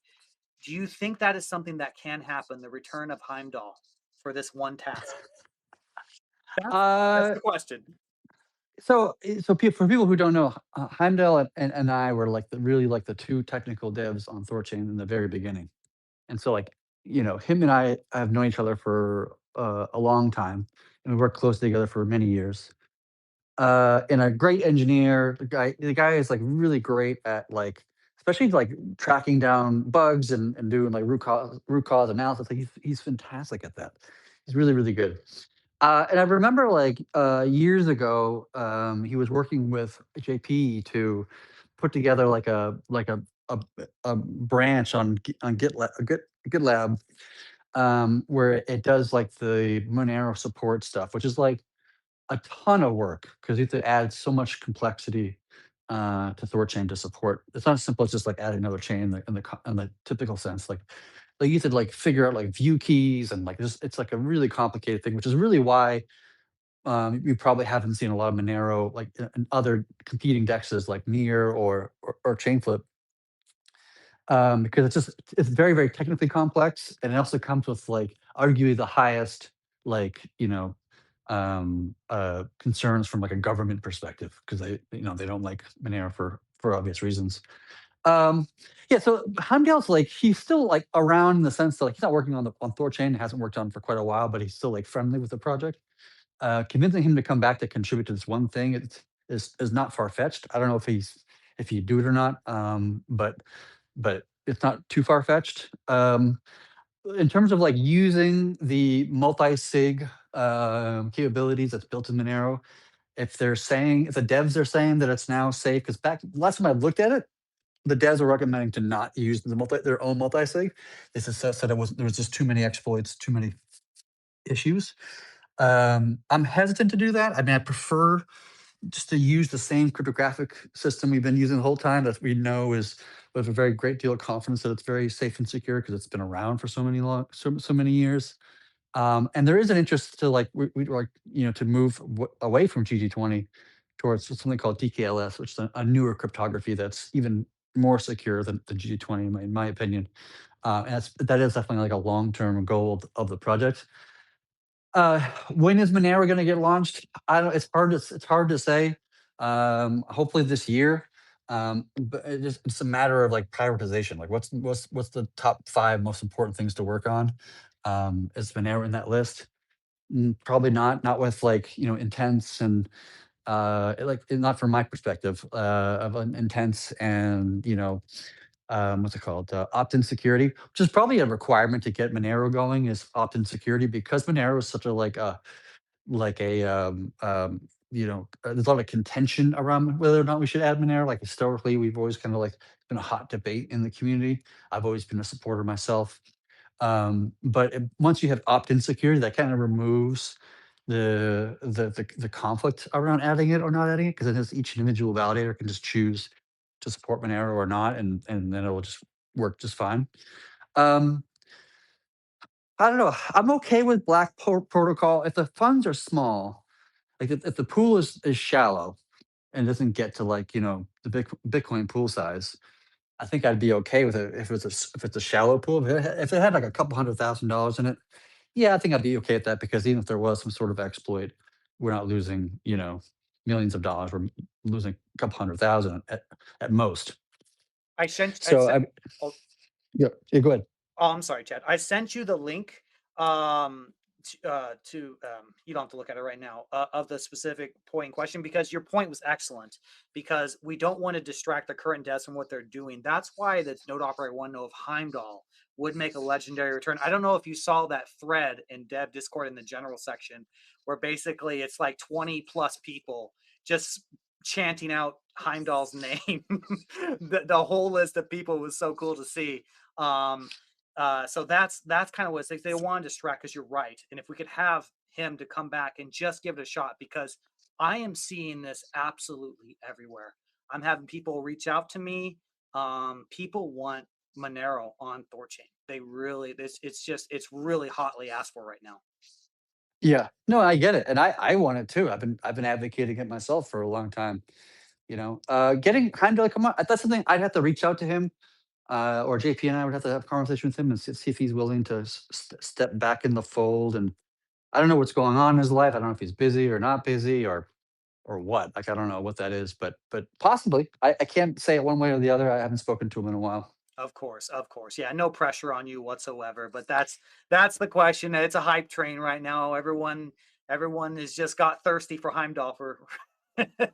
Do you think that is something that can happen, the return of Heimdall for this one task? That's Uh, the question. for people who don't know, Heimdall and I were like the two technical devs on Thorchain in the very beginning. And so like, him and I have known each other for a long time, and we worked closely together for many years. And a great engineer. The guy is like really great at like, especially like tracking down bugs and doing like root cause analysis. Like he's fantastic at that. He's really really good. And I remember like years ago, he was working with JP to put together like a branch on GitLab where it does like the Monero support stuff, which is like a ton of work because you have to add so much complexity to THORChain to support. It's not as simple as just like adding another chain in the typical sense. Like you have to like figure out like view keys and like just it's like a really complicated thing, which is really why you probably haven't seen a lot of Monero like in other competing dexes like Near or Chainflip because it's very very technically complex and it also comes with like arguably the highest like concerns from like a government perspective because they don't like Monero for obvious reasons. um yeah, so Heimdall's like he's still like around in the sense that like he's not working on THORChain, hasn't worked on for quite a while, but he's still like friendly with the project. Convincing him to come back to contribute to this one thing is not far fetched. I don't know if he'd do it or not, but it's not too far fetched. In terms of like using the multi-sig capabilities that's built in Monero, if the devs are saying that it's now safe, because back last time I looked at it, the devs are recommending to not use their own multi-sig. They said there was just too many exploits, too many issues. I'm hesitant to do that. I mean, I prefer just to use the same cryptographic system we've been using the whole time that we know is with a very great deal of confidence that it's very safe and secure because it's been around for so many years. And there is an interest to like we like to move away from GG20 towards something called DKLS, which is a newer cryptography that's even more secure than the GG20 in my opinion. And that is definitely like a long term goal of the project. When is Monero gonna get launched? I don't it's hard to say. Hopefully this year. But it's a matter of like prioritization. Like what's the top 5 most important things to work on? Is Monero in that list? Probably not with like, intense and not from my perspective of an intense and what's it called? Opt-in security, which is probably a requirement to get Monero going, is opt-in security because Monero is such a like a there's a lot of contention around whether or not we should add Monero. Like historically, we've always kind of like been a hot debate in the community. I've always been a supporter myself. But once you have opt-in security, that kind of removes the conflict around adding it or not adding it because then each individual validator can just choose to support Monero or not, and then it will just work just fine. Um, I don't know. I'm okay with Protocol if the funds are small. Like if the pool is shallow and doesn't get to like the Bitcoin pool size, I think I'd be okay with it if if it's a shallow pool. If it had like a couple $100,000 in it, yeah, I think I'd be okay with that because even if there was some sort of exploit, we're not losing millions of dollars. We're losing a couple 100,000 at most. I So sent. I Oh, yeah, go ahead. oh, I'm sorry, Chad. I sent you the link you don't have to look at it right now of the specific point in question because your point was excellent because we don't want to distract the current devs from what they're doing. That's why the node operator one know of Heimdall would make a legendary return. I don't know if you saw that thread in Dev Discord in the general section where basically it's like 20 plus people just chanting out Heimdall's name. The whole list of people was so cool to see. Um, so that's kind of what they want to distract because you're right. And if we could have him to come back and just give it a shot, because I am seeing this absolutely everywhere. I'm having people reach out to me. People want Monero on THORChain. They really it's really hotly asked for right now. Yeah, no, I get it, and I want it too. I've been advocating it myself for a long time. Getting kind of like come on, that's something I'd have to reach out to him, or JP and I would have to have a conversation with him and see if he's willing to step back in the fold. And I don't know what's going on in his life. I don't know if he's busy or not busy or what. Like I don't know what that is, but possibly. I can't say it one way or the other. I haven't spoken to him in a while. Of course, of course. Yeah, no pressure on you whatsoever. But that's the question. It's a hype train right now. Everyone has just got thirsty for Heimdall for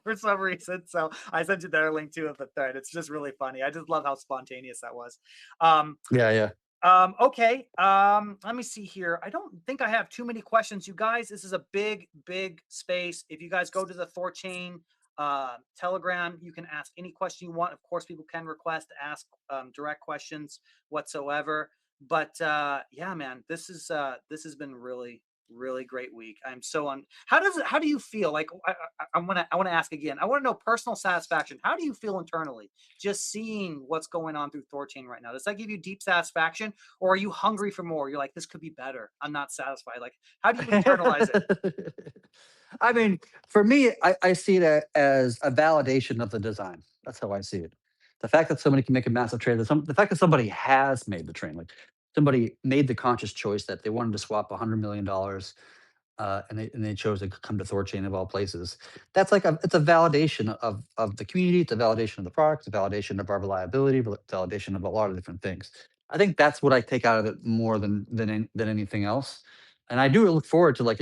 for some reason. So I sent you their link too of the thread. It's just really funny. I just love how spontaneous that was. Um, Yeah, yeah. okay. Let me see here. I don't think I have too many questions. You guys, this is a big, big space. If you guys go to the THORChain Telegram, you can ask any question you want. Of course, people can request to ask direct questions whatsoever. But yeah, man, this has been really great week. I'm so on. How do you feel? Like I want to ask again. I want to know personal satisfaction. How do you feel internally just seeing what's going on through Thorchain right now? Does that give you deep satisfaction, or are you hungry for more? You're like, this could be better. I'm not satisfied. Like, how do you internalize it? I mean, for me, I see it as a validation of the design. That's how I see it. The fact that somebody can make a massive trade, the fact that somebody has made the train, like somebody made the conscious choice that they wanted to swap $100 million, and they chose to come to Thorchain of all places. That's like it's a validation of the community. It's a validation of the product. It's a validation of our reliability. Validation of a lot of different things. I think that's what I take out of it more than anything else. And I do look forward to, like,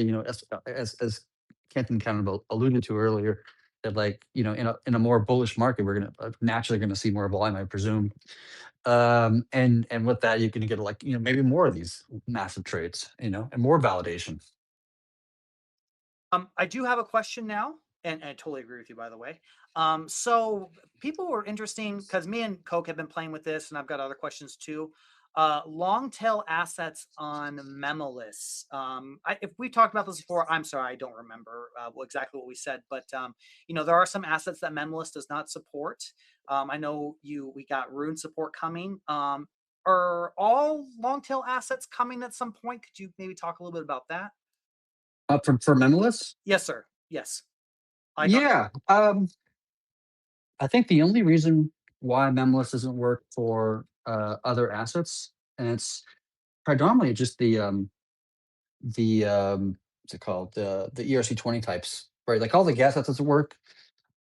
as Kenton kind of alluded to earlier, that, like, in a more bullish market, we're gonna naturally gonna see more volume, I presume. And with that, you're gonna get, like, maybe more of these massive trades, and more validation. I do have a question now, and I totally agree with you, by the way. So people were interesting because me and Coke have been playing with this, and I've got other questions too. Long tail assets on memoless. If we talked about this before, I'm sorry, I don't remember exactly what we said, but there are some assets that memoless does not support. I know we got rune support coming. Are all long tail assets coming at some point? Could you maybe talk a little bit about that? For memoless? Yes, sir. Yes. I got Yeah. I think the only reason why memoless doesn't work for other assets, and it's predominantly just the what's it called, the ERC20 types, right? Like all the gas assets work.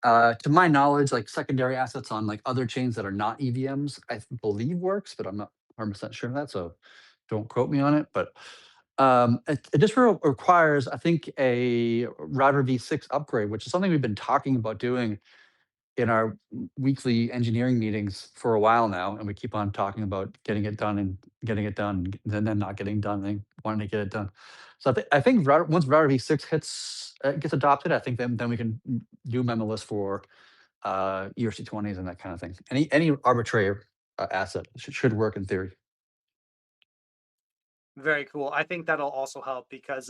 To my knowledge, like secondary assets on like other chains that are not EVMs, I believe works, but I'm not 100% sure of that, so don't quote me on it. But it just requires, I think, a router v6 upgrade, which is something we've been talking about doing in our weekly engineering meetings for a while now, and we keep on talking about getting it done and getting it done, and then not getting done and wanting to get it done. So I think once router v6 gets adopted, I think then we can do memoless for ERC20s and that kind of thing. Any arbitrary asset should work in theory. very cool. I think that'll also help because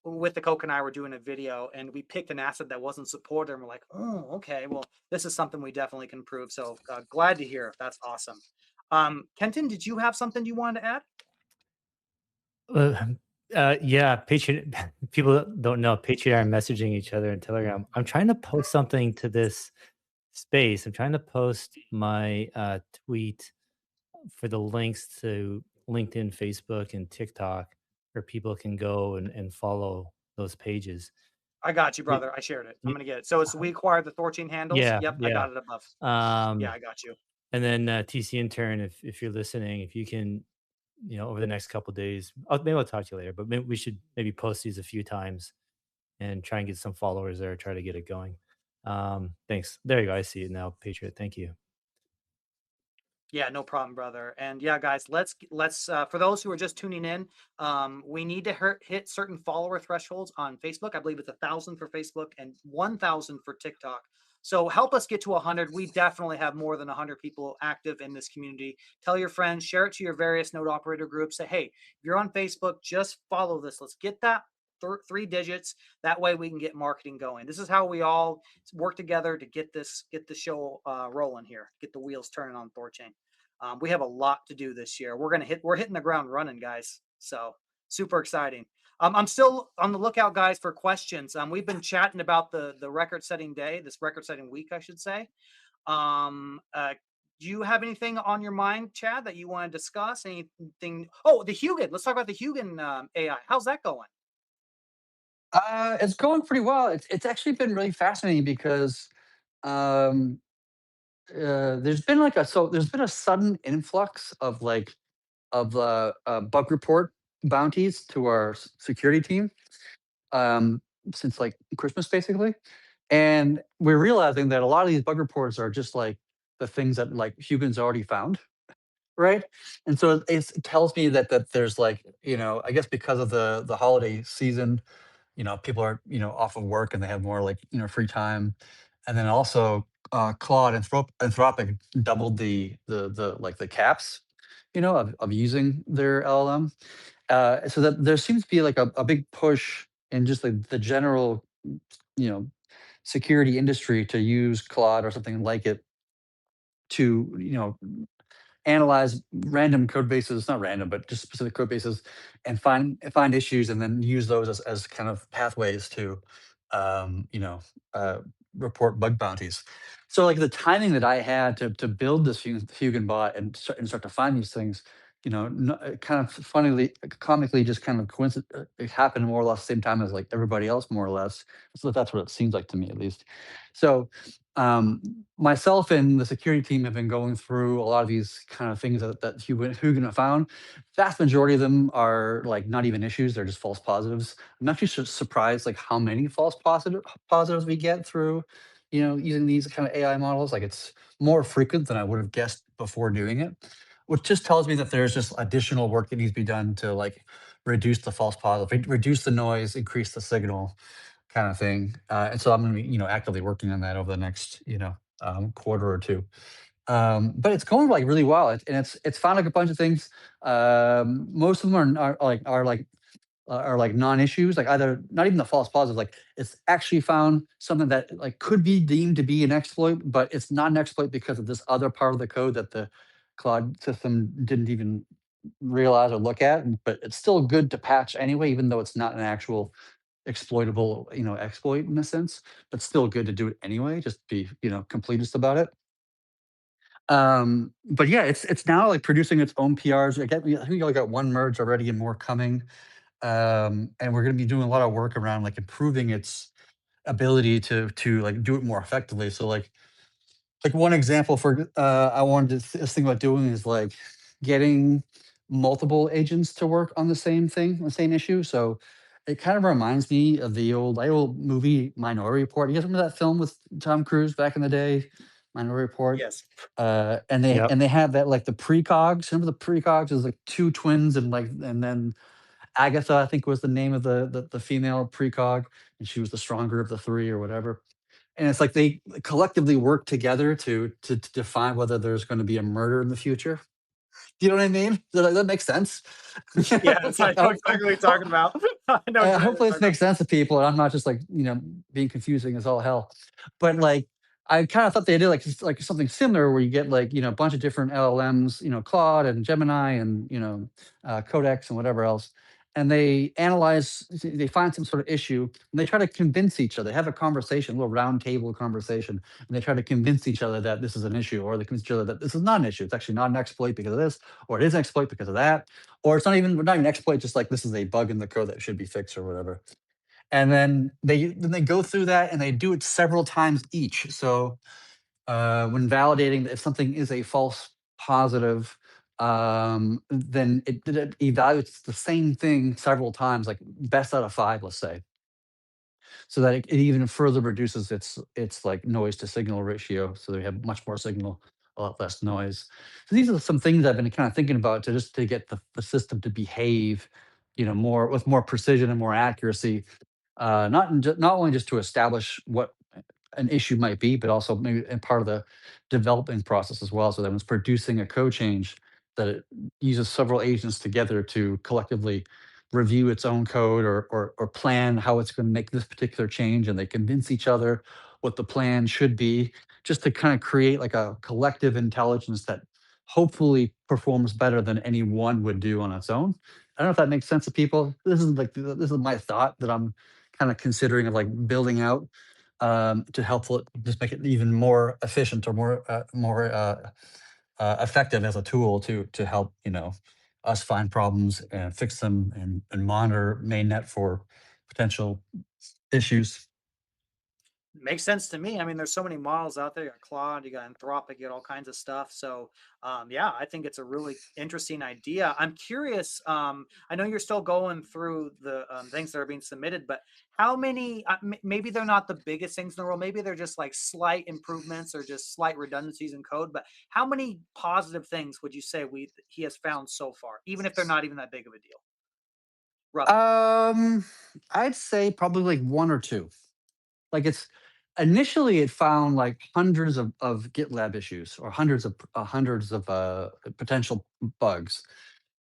with the Coke and I were doing a video and we picked an asset that wasn't supported and we're like, oh, okay, well, this is something we definitely can improve. So glad to hear. That's awesome. Kenton, did you have something you wanted to add? Uh, yeah, Patreon. People don't know Patreon are messaging each other in Telegram. I'm trying to post something to this space. I'm trying to post my tweet for the links to LinkedIn, Facebook, and TikTok, where people can go and follow those pages. I got you, Y- brother. I shared it. I'm y- gonna get it. So it's we acquired the Thorchain handles. Yeah, Yep, I yeah. got it above. Yeah, Um, I got you. and then TC intern, if you're listening, if you can, over the next couple days, maybe I'll talk to you later. But maybe we should maybe post these a few times and try and get some followers there. Try to get it going. Thanks. There you go. I see it now, Patriot. Thank you. Yeah, no problem, brother. And yeah, guys, let's for those who are just tuning in, we need to hit certain follower thresholds on Facebook. I believe it's 1,000 for Facebook and 1,000 for TikTok. So help us get to 100. We definitely have more than 100 people active in this community. Tell your friends, share it to your various node operator groups. Say, hey, if you're on Facebook, just follow this. Let's get that three digits. That way we can get marketing going. This is how we all work together to get the show rolling here, get the wheels turning on Thorchain. We have a lot to do this year. We're hitting the ground running, guys. So super exciting. I'm still on the lookout, guys, for questions. We've been chatting about the record setting day, this record setting week, I should say. Um, uh, do you have anything on your mind, Chad, that you want to discuss? Anything? Oh, the Hugin. Let's talk about the Hugin AI. How's that going? It's going pretty well. It's actually been really fascinating because um, there's been a sudden influx of bug report bounties to our security team, um, since like Christmas basically, and we're realizing that a lot of these bug reports are just like the things that like Hugin's already found, right? And so it tells me that there's like, I guess because of the holiday season, people are, off of work and they have more like, free time. And then also Claude Anthropic doubled the like the caps, of using their LLM. So that there seems to be like a big push in just like the general, you know, security industry to use Claude or something like it to, analyze random code bases, not random, but just specific code bases, and find issues, and then use those as kind of pathways to, um, you know, uh, report bug bounties. So, like the timing that I had to build this Fugan bot and start to find these things, kind of funnily, comically, just kind of coincident, it happened more or less the same time as like everybody else, more or less. So that's what it seems like to me, at least. So, um, myself and the security team have been going through a lot of these kind of things that Hugan found. Vast majority of them are like not even issues; they're just false positives. I'm actually surprised like how many false positives we get through, using these kind of AI models. Like it's more frequent than I would have guessed before doing it, which just tells me that there's just additional work that needs to be done to like reduce the false positive, reduce the noise, increase the signal, kind of thing. And so I'm going to be, actively working on that over the next, quarter or two. But it's going like really well, and it's found like a bunch of things. Most of them are like non-issues, like either not even the false positive, like it's actually found something that like could be deemed to be an exploit, but it's not an exploit because of this other part of the code that the Claude system didn't even realize or look at. But it's still good to patch anyway, even though it's not an actual exploitable, exploit in a sense, but still good to do it anyway, just be, completist about it. But yeah, it's now like producing its own PRs. I think we only got one merge already and more coming. And we're going to be doing a lot of work around like improving its ability to like do it more effectively. So like one example for I wanted to think about doing is like getting multiple agents to work on the same issue. So it kind of reminds me of the old movie Minority Report. You guys remember that film with Tom Cruise back in the day, Minority Report? Yes. And they Yep. and they have that like the precogs. Remember the precogs? There's like two twins, and then Agatha, I think, was the name of the female precog, and she was the stronger of the three or whatever. And it's like they collectively work together to define whether there's going to be a murder in the future. Do you know what I mean? That makes sense. Yes, I know exactly what you're talking about. I know exactly what Hopefully, you're this talking about. makes sense to people, and I'm not just like being confusing as all hell. But like, I kind of thought they did like something similar where you get like a bunch of different LLMs, Claude and Gemini and Codex and whatever else, and they analyze, they find some sort of issue, and they try to convince each other. They have a conversation, a little round table conversation, and they try to convince each other that this is an issue, or they convince each other that this is not an issue. It's actually not an exploit because of this, or it is an exploit because of that, or it's not even an exploit, just like this is a bug in the code that should be fixed or whatever. And then they go through that and they do it several times each. So when validating if something is a false positive, then it evaluates the same thing several times, like best out of five, let's say, so that it even further reduces its like noise to signal ratio, so they have much more signal, a lot less noise. So these are some things I've been kind of thinking about to just to get the system to behave, more with more precision and more accuracy, not only just to establish what an issue might be, but also maybe in part of the developing process as well. So that when it's producing a code change, that it uses several agents together to collectively review its own code, or plan how it's going to make this particular change, and they convince each other what the plan should be, just to kind of create like a collective intelligence that hopefully performs better than any one would do on its own. I don't know if that makes sense to people. This is my thought that I'm kind of considering of like building out, to help just make it even more efficient, or more effective as a tool to help us find problems and fix them, and monitor mainnet for potential issues. Makes sense to me. I mean, there's so many models out there. You got Claude, you got Anthropic, you got all kinds of stuff. So, yeah, I think it's a really interesting idea. I'm curious. I know you're still going through the things that are being submitted, but how many? Maybe they're not the biggest things in the world. Maybe they're just like slight improvements or just slight redundancies in code. But how many positive things would you say he has found so far, even if they're not even that big of a deal, roughly? Um, I'd say probably like one or two. Like Initially, it found like hundreds of GitLab issues or hundreds of potential bugs.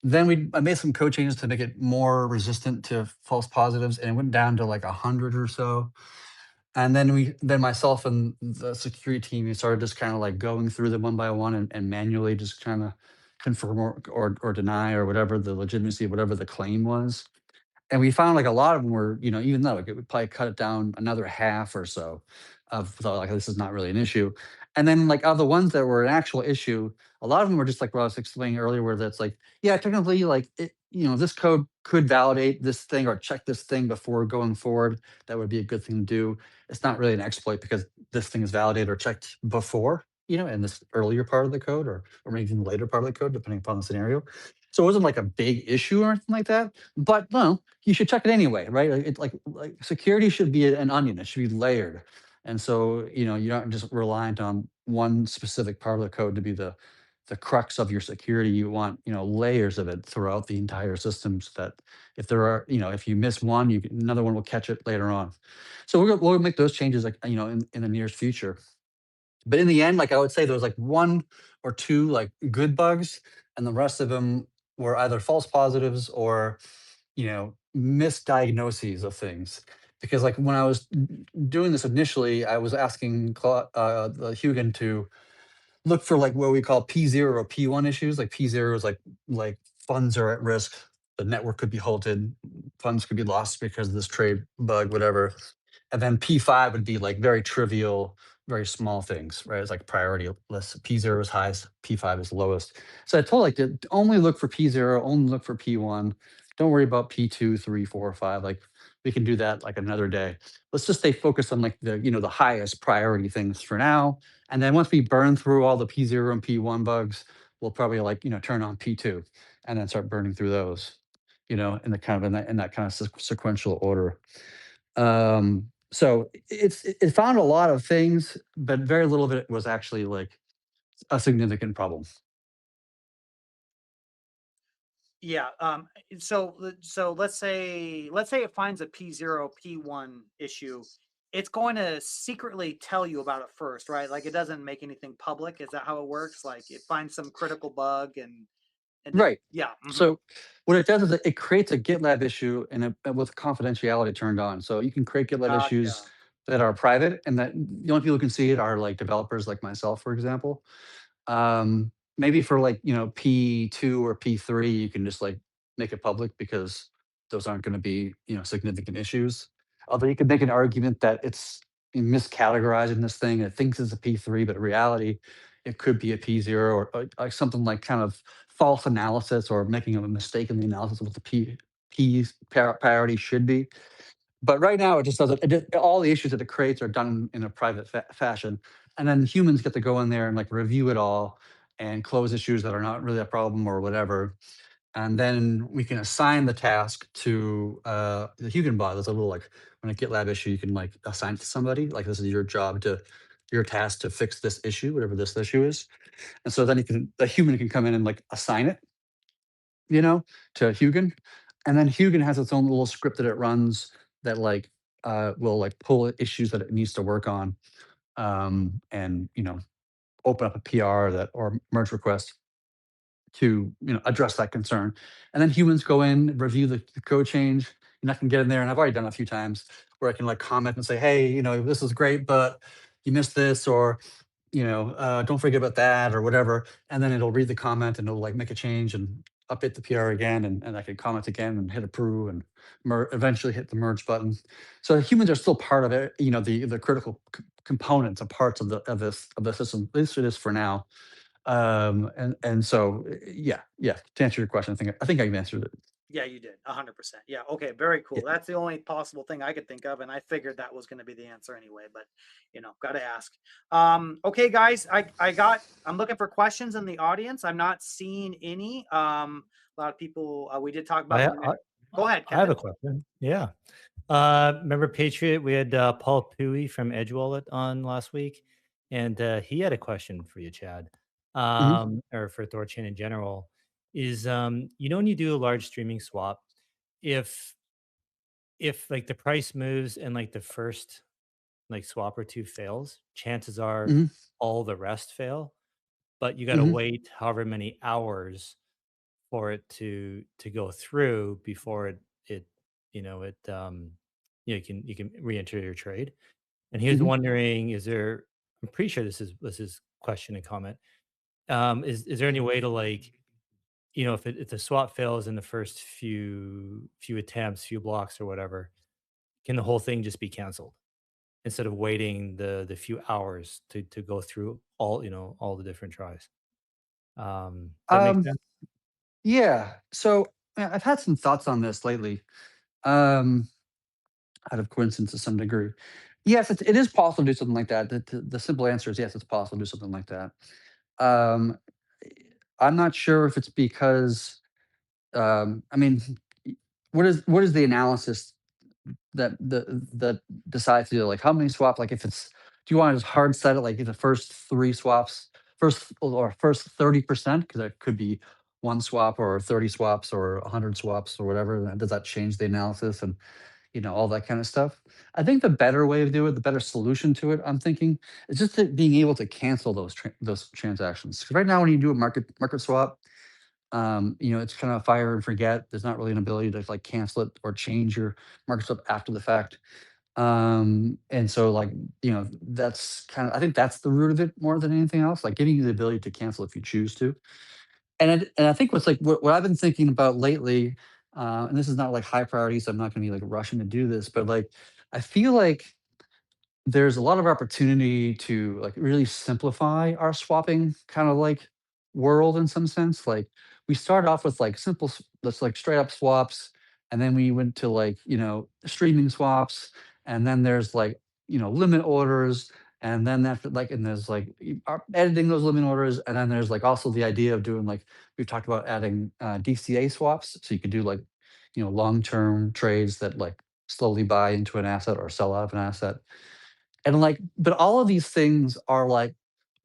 Then I made some code changes to make it more resistant to false positives, and it went down to like 100 or so. And then myself and the security team, we started just kind of like going through them one by one and manually just trying to confirm or deny or whatever the legitimacy of whatever the claim was. And we found like a lot of them were, even though like it would probably cut it down another half or so of so like this is not really an issue. And then like of the ones that were an actual issue, a lot of them were just like what I was explaining earlier, where that's like, yeah, technically like this code could validate this thing or check this thing before going forward. That would be a good thing to do. It's not really an exploit because this thing is validated or checked before, in this earlier part of the code or maybe even later part of the code, depending upon the scenario. So it wasn't like a big issue or anything like that. But no, you should check it anyway, right? Like security should be an onion. It should be layered. And so, you're not just reliant on one specific part of the code to be the crux of your security. You want, layers of it throughout the entire system so that if there are, if you miss one, another one will catch it later on. So we'll make those changes like, in the nearest future. But in the end, like I would say there was like one or two like good bugs, and the rest of them were either false positives or, misdiagnoses of things. Because like when I was doing this initially, I was asking the Hugon to look for like what we call P0 or P1 issues. Like P0 is like funds are at risk, the network could be halted, funds could be lost because of this trade bug, whatever. And then P5 would be like very trivial, very small things, right? It's like priority list. P0 is highest, P5 is lowest. So I told like to only look for P0, only look for P1. Don't worry about P2, 3, 4, 5. Like we can do that like another day. Let's just stay focused on like the highest priority things for now. And then once we burn through all the P0 and P1 bugs, we'll probably like, turn on P2 and then start burning through those, in the kind of in that kind of sequential order. So it found a lot of things, but very little of it was actually like a significant problem. Yeah. So let's say it finds a P0 P1 issue. It's going to secretly tell you about it first, right? Like it doesn't make anything public. Is that how it works? Like it finds some critical bug and Right. yeah. So what it does is it creates a GitLab issue with confidentiality turned on. So you can create GitLab issues Gotcha. that are private and that the only people who can see it are like developers like myself, for example. Maybe for like, P2 or P3, you can just like make it public because those aren't going to be, significant issues. Although you could make an argument that it's miscategorizing this thing. It thinks it's a P3, but in reality, it could be a P0 or like something like kind of false analysis or making a mistake in the analysis of what the priority should be. But right now, it just doesn't. All the issues that it creates are done in a private fashion, and then humans get to go in there and like review it all and close issues that are not really a problem or whatever. And then we can assign the task to the Hugon bot. There's a little like when a GitLab issue, you can like assign it to somebody. Like this is your task to fix this issue, whatever this issue is. And so then the human can come in and like assign it, you know, to Hugon. And then Hugon has its own little script that it runs that like will like pull issues that it needs to work on, and open up a PR that or merge request to address that concern. And then humans go in, review the code change, and I can get in there, and I've already done it a few times where I can like comment and say, hey, this is great, but you missed this, or don't forget about that or whatever. And then it'll read the comment and it'll like make a change and update the PR again. And I can comment again and hit approve and eventually hit the merge button. So humans are still part of it, the critical components and parts of the system. At least it is for now. And so yeah. To answer your question, I think I've answered it. Yeah, you did. 100%. Yeah. Okay. Very Yeah. cool. That's the only possible thing I could think of. And I figured that was going to be the answer anyway, but got to ask. Okay, guys, I'm looking for questions in the audience. I'm not seeing any. A lot of people, we did talk about I the I go ahead, I have Kevin. a question. Yeah. Remember Patriot? We had Paul Pui from Edge Wallet on last week, and he had a question for you, Chad, Mhm. or for THORChain in general. Is when you do a large streaming swap, if like the price moves in like the first like swap or two fails, chances are Mhm, all the rest fail, but you got to mhm, wait however many hours for it to go through before it you can re-enter your trade. And he was mhm. wondering, is there I'm pretty sure this is question and comment. Is there any way to like, if the swap fails in the first few attempts, few blocks or whatever, can the whole thing just be canceled instead of waiting the few hours to go through all the different tries? Does that make Um, sense? yeah. So, I've had some thoughts on this lately, um, out of coincidence to some degree. Yes, it is possible to do something like that. The simple answer is yes, it's possible to do something like that. Um, I'm not sure if it's because, I mean, what is the analysis that decides to do, like, how many swaps, like, if it's, do you wanna just hard set it, like, if the first 3 swaps, first 30%, because that could be 1 swap or 30 swaps or 100 swaps or whatever, and does that change the analysis and, all that kinda stuff? I think the better way to do it, the better solution to it, I'm thinking, is just that being able to cancel those transactions. 'Cause right now when you do a market swap, it's kind of fire and forget. There's not really an ability to like cancel it or change your market swap after the fact. And so like, that's kind of, I think that's the root of it more than anything else, like giving you the ability to cancel if you choose to. And I think what's like what I've been thinking about lately, and this is not like high priority, so I'm not gonna be like rushing to do this, but like I feel like there's a lot of opportunity to like really simplify our swapping kind of like world in some sense. Like we started off with like that's like straight up swaps, and then we went to like streaming swaps, and then there's like limit orders, and then after like and there's like editing those limit orders, and then there's like also the idea of doing like we've talked about adding DCA swaps, so you could do like long term trades that like slowly buy into an asset or sell out of an asset. And like, but all of these things are like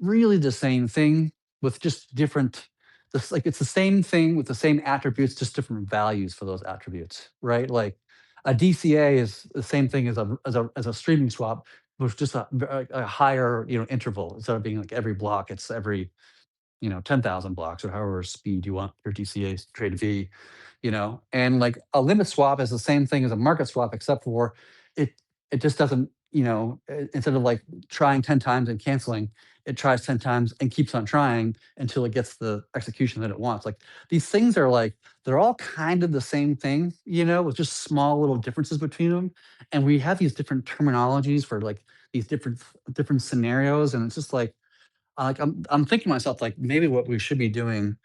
really the same thing with just different, this like it's the same thing with the same attributes, just different values for those attributes, right? Like a DCA is the same thing as a streaming swap, with just a higher interval. Instead of being like every block, it's every 10,000 blocks or however speed you want your DCA trade to be, and like a limit swap is the same thing as a market swap, except for it, it just doesn't, instead of like trying 10 times and canceling, it tries 10 times and keeps on trying until it gets the execution that it wants. Like these things are like, they're all kind of the same thing, with just small little differences between them. And we have these different terminologies for like these different scenarios. And it's just like I'm thinking to myself like maybe what we should be doing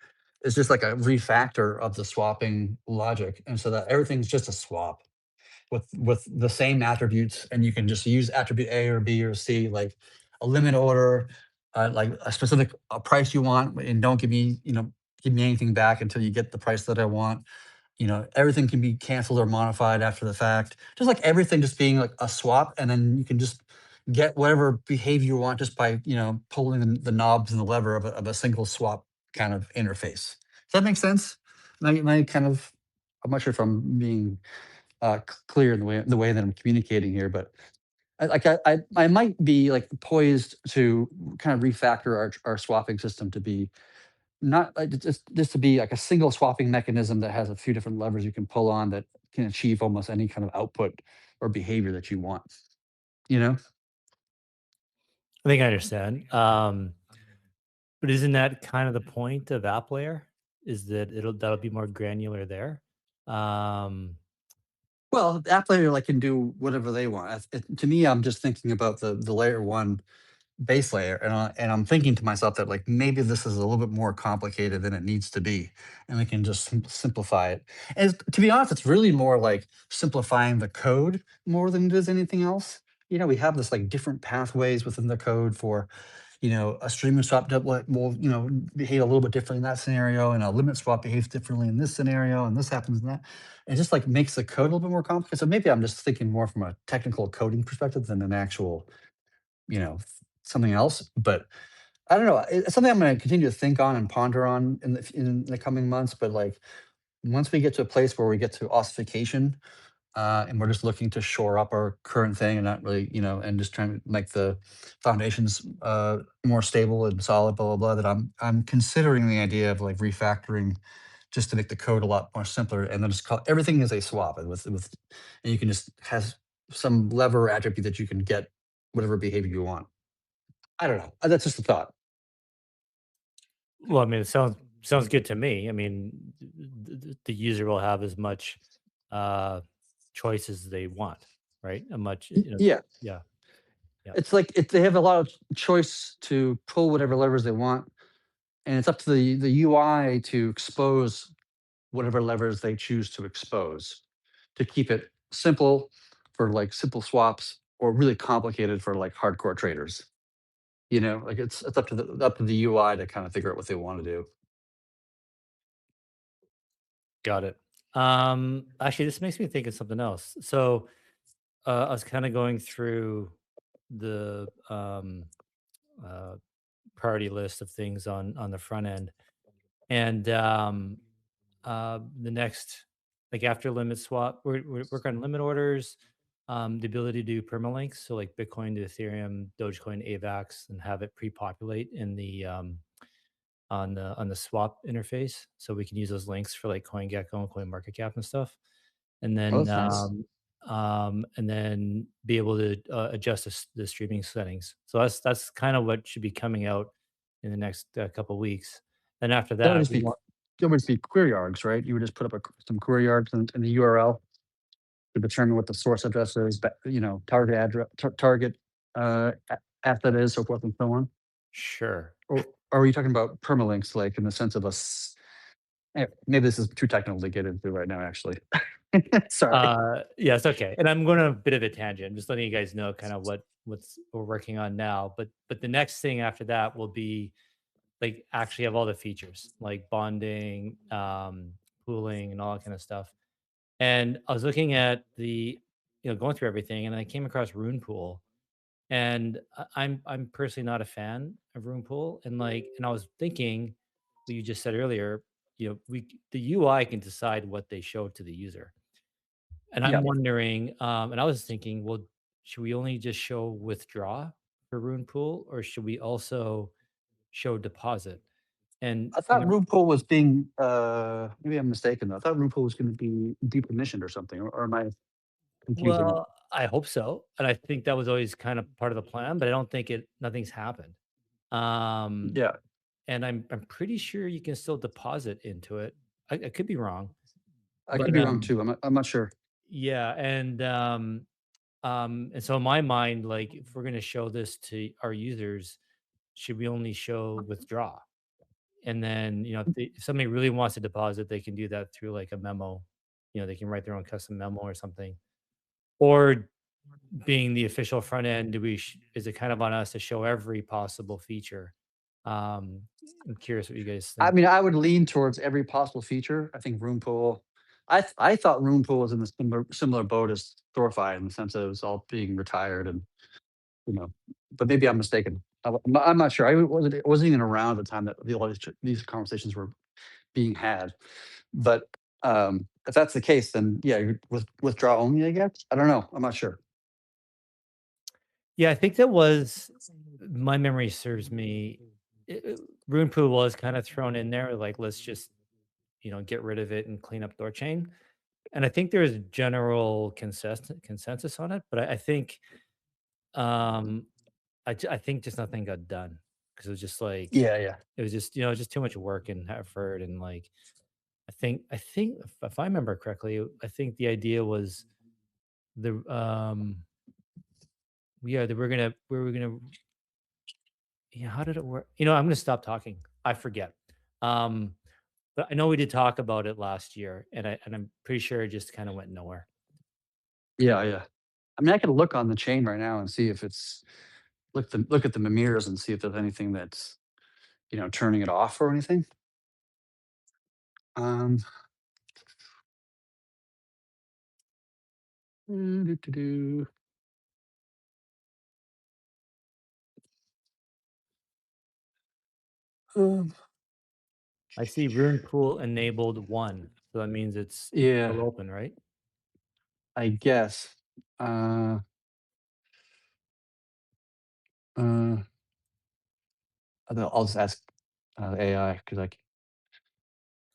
is just like a refactor of the swapping logic, and so that everything's just a swap with the same attributes, and you can just use attribute A or B or C, like a limit order, like a specific price you want, and don't give me anything back until you get the price that I want. Everything can be canceled or modified after the fact. Just like everything just being like a swap, and then you can just get whatever behavior you want just by pulling the knobs and the lever of a single swap kind of interface. Does that make sense? Am I kind of? I'm not sure if I'm being clear in the way that I'm communicating here, but I might be like poised to kind of refactor our swapping system to be not like just to be like a single swapping mechanism that has a few different levers you can pull on that can achieve almost any kind of output or behavior that you want. You know? I think I understand. But isn't that kind of the point of app layer? Is that that'll be more granular there? Um, Well, the app layer like can do whatever they want. To me, I'm just thinking about the layer one base layer, and I'm thinking to myself that like maybe this is a little bit more complicated than it needs to be, and we can just simplify it. And to be honest, it's really more like simplifying the code more than it is anything else. We have this like different pathways within the code for, a streaming swap that will, behave a little bit differently in that scenario, and a limit swap behaves differently in this scenario, and this happens in that. It just like makes the code a little bit more complicated. So maybe I'm just thinking more from a technical coding perspective than an actual something else. But I don't know. It's something I'm going to continue to think on and ponder on in the coming months. But like once we get to a place where we get to ossification, and we're just looking to shore up our current thing and not really, and just trying to make the foundations more stable and solid, blah blah blah. That I'm considering the idea of like refactoring just to make the code a lot more simpler, and then just call everything is a swap, and and you can just has some lever attribute that you can get whatever behavior you want. I don't know. That's just a thought. Well, I mean, it sounds good to me. I mean, the user will have as much uh, choice as they want, right? A much, Yeah, yeah, yeah, it's like they have a lot of choice to pull whatever levers they want, and it's up to the UI to expose whatever levers they choose to expose to keep it simple for like simple swaps or really complicated for like hardcore traders. Like it's up to the UI to kind of figure out what they want to do. got it. Actually, this makes me think of something else. So, I was kind of going through the uh, priority list of things on the front end, and the next, like after limit swap, we're working on limit orders, the ability to do permalinks, so like Bitcoin to Ethereum, Dogecoin, AVAX, and have it pre-populate in the on the swap interface, so we can use those links for like CoinGecko and CoinMarketCap and stuff, and Oh, then that's nice. be able to adjust the streaming settings. So that's kind of what should be coming out in the next couple weeks. And after That would that, just be that would just be query args, right? You would just put up some query args in the URL to determine what the source address is, but target address, target asset is, so forth and so on. sure. Or are you talking about permalinks, like in the sense of maybe this is too technical to get into right now, actually. Sorry. Yeah, it's okay. And I'm going on a bit of a tangent. I'm just letting you guys know kind of what's we're working on now. But the next thing after that will be like actually have all the features like bonding, pooling, and all that kind of stuff. And I was looking at going through everything, and I came across Rune Pool, and I'm personally not a fan of Rune Pool, and I was thinking, what you just said earlier, the UI can decide what they show to the user, and Yeah, I'm wondering, and I was thinking, well, should we only just show withdraw for Rune Pool, or should we also show deposit? And I and thought room pool was being. Maybe I'm mistaken though. I thought room pool was going to be decommissioned or something, or am I confusing it? Well, I hope so, and I think that was always kind of part of the plan, but I don't think nothing's happened. Um, Yeah, and I'm pretty sure you can still deposit into it. I could be wrong, I but could be wrong too. I'm not sure. yeah, and so in my mind, like if we're gonna show this to our users, should we only show withdraw? And then if somebody really wants to deposit, they can do that through like a memo. They can write their own custom memo or something, or being the official front end, is it kind of on us to show every possible feature? Um, I'm curious what you guys I think. mean, I would lean towards every possible feature. I think room pool. I thought room pool was in the similar boat as Thorfi in the sense that it was all being retired and you know, but maybe I'm mistaken. I'm not sure. I wasn't even around at the time that all these conversations were being had. But if that's the case, then yeah, you withdraw only. I guess I don't know. I'm not sure. Yeah, I think that was my memory serves me. Rune Poo was kind of thrown in there, like let's just get rid of it and clean up THORChain. And I think there's general consensus on it, but I think um, I think just nothing got done because it was just like Yeah, yeah. it was just too much work and effort, and like I think if I remember correctly, I think the idea was the yeah that we were gonna yeah, how did it work? I'm gonna stop talking. I forget. Um, but I know we did talk about it last year, and I'm pretty sure it just kind of went nowhere. Yeah, yeah. I mean, I can look on the chain right now and see if it's look at the mirrors and see if there's anything that's turning it off or anything. Um, doo-doo-doo. Um, I see Rune Pool enabled one, so that means it's yeah, still open, right? I guess. Uh, uh, I'll just ask AI because like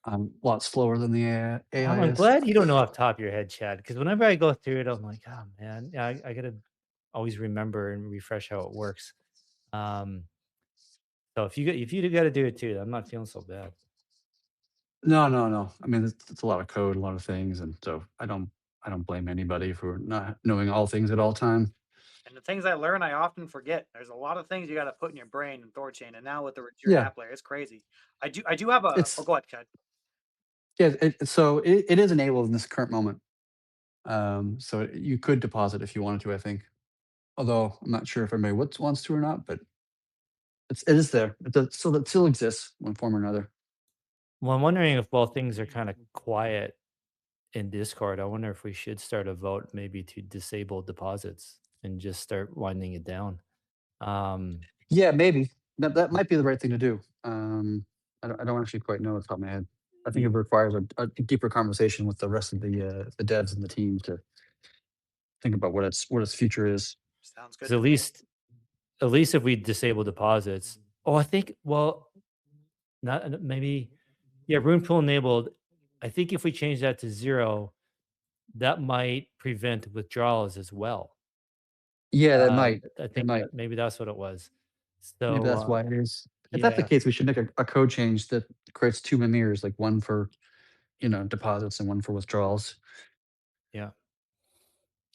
I'm a lot slower than the AI I'm is. glad you don't know off the top of your head, Chad, because whenever I go through it, I'm like, "Oh, man, yeah, I gotta always remember and refresh how it works." Um, so if you gotta do it too, I'm not feeling so bad. No, no, no. I mean, it's a lot of code, a lot of things, and so I don't blame anybody for not knowing all things at all time. And the things I learn, I often forget. There's a lot of things you got to put in your brain in THORChain, and now with the your Yeah, app layer, it's crazy. I do have a. Oh, it's go ahead, Chad. yeah. So it is enabled in this current moment. So you could deposit if you wanted to. I think, although I'm not sure if everybody wants to or not, but it is there. So it still exists one form or another. Well, I'm wondering if while things are kind of quiet in Discord, I wonder if we should start a vote maybe to disable deposits and just start winding it down. Um, Yeah, maybe that might be the right thing to do. I don't actually quite know off the top of my head. I think it requires a deeper conversation with the rest of the devs and the team to think about what its future is. Sounds 'Cause good to me. at least if we disable deposits. Oh, I think. Well, not maybe. Yeah, room pool enabled. I think if we change that to 0, that might prevent withdrawals as well. Yeah, that might. I It think might. that maybe that's what it was. Maybe So, that's why it is. If that's the yeah, case, we should make a code change that creates 2 mirrors, like one for, deposits and one for withdrawals. yeah.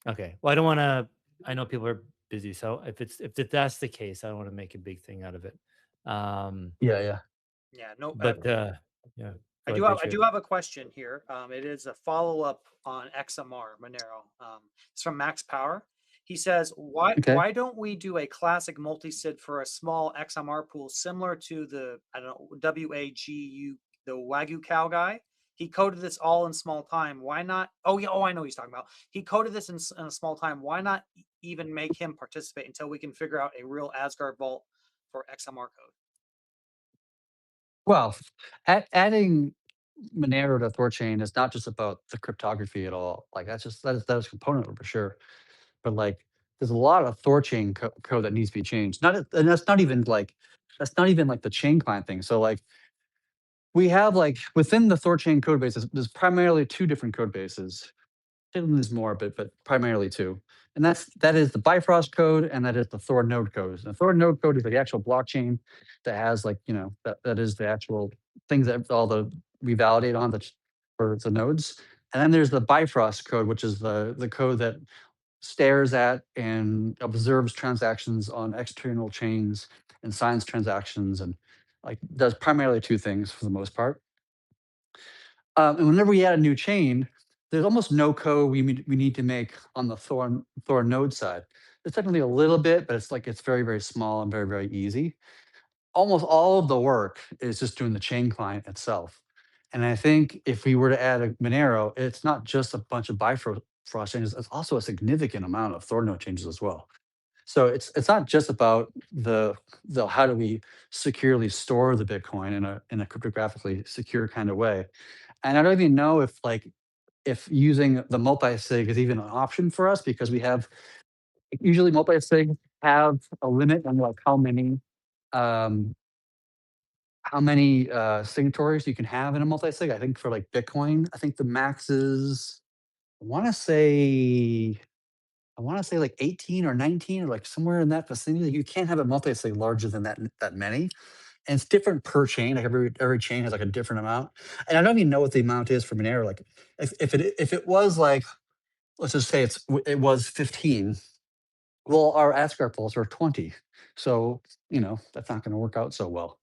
Okay. Well, I don't wanna. I know people are busy, so if that's the case, I don't wanna make a big thing out of it. Um, Yeah, yeah. Yeah, no, but, yeah. I Go do ahead, have I Patriot. do have a question here. It is a follow-up on XMR Monero. It's from Max Power. He says, "Why Okay. why don't we do a classic multi-sig for a small XMR pool similar to the, I don't know, WAGU, the Wagyu cow guy? He coded this all in small time. Why not? Oh yeah, oh I know what he's talking about. He coded this in a small time. Why not even make him participate until we can figure out a real Asgard vault for XMR code?" Well, adding Monero to THORChain is not just about the cryptography at all. Like, that is a component of it for sure. But, like, there's a lot of THORChain code that needs to be changed. And that's not even, like, the chain client thing. So, like, we have, like, within the THORChain code base, there's primarily 2 different code bases. There's more, but primarily 2. And that is the Bifrost code, and that is the Thor node code. The Thor node code is the actual blockchain that has, like, that is the actual things that all the we validate on for the nodes. And then there's the Bifrost code, which is the code that stares at and observes transactions on external chains and signs transactions and, like, does primarily 2 things for the most part. And whenever we add a new chain, there's almost no code we need to make on the Thor node side. There's definitely a little bit, but it's very, very small and very, very easy. Almost all of the work is just doing the chain client itself. And I think if we were to add a Monero, it's not just a bunch of Bifrost changes, it's also a significant amount of Thor node changes as well. So it's not just about the how do we securely store the Bitcoin in a cryptographically secure kind of way. And I don't even know if using the multi-sig is even an option for us because we have usually multi-sig have a limit on like um, how many signatories you can have in a multi-sig. I think for like Bitcoin, I think the max is I want to say I want to say like 18 or 19 or like somewhere in that vicinity. You can't have a multi-sig larger than that many. And it's different per chain. Like every chain has like a different amount. And I don't even know what the amount is for Monero. Like if it was like, let's just say it was 15. Well, our ASCII polls are 20. So, that's not going to work out so well.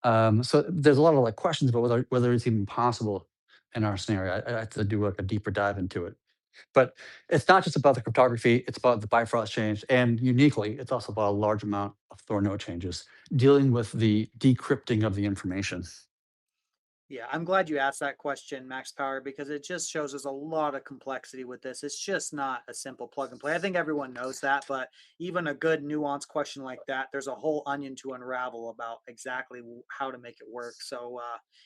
So there's a lot of like questions about whether it's even possible in our scenario. I have to do like a deeper dive into it. But it's not just about the cryptography, it's about the Bifrost change. And uniquely, it's also about a large amount of Thor node changes dealing with the decrypting of the information. Yeah, I'm glad you asked that question, Max Power, because it just shows there's a lot of complexity with this. It's just not a simple plug and play. I think everyone knows that, but even a good nuanced question like that, there's a whole onion to unravel about exactly how to make it work. So,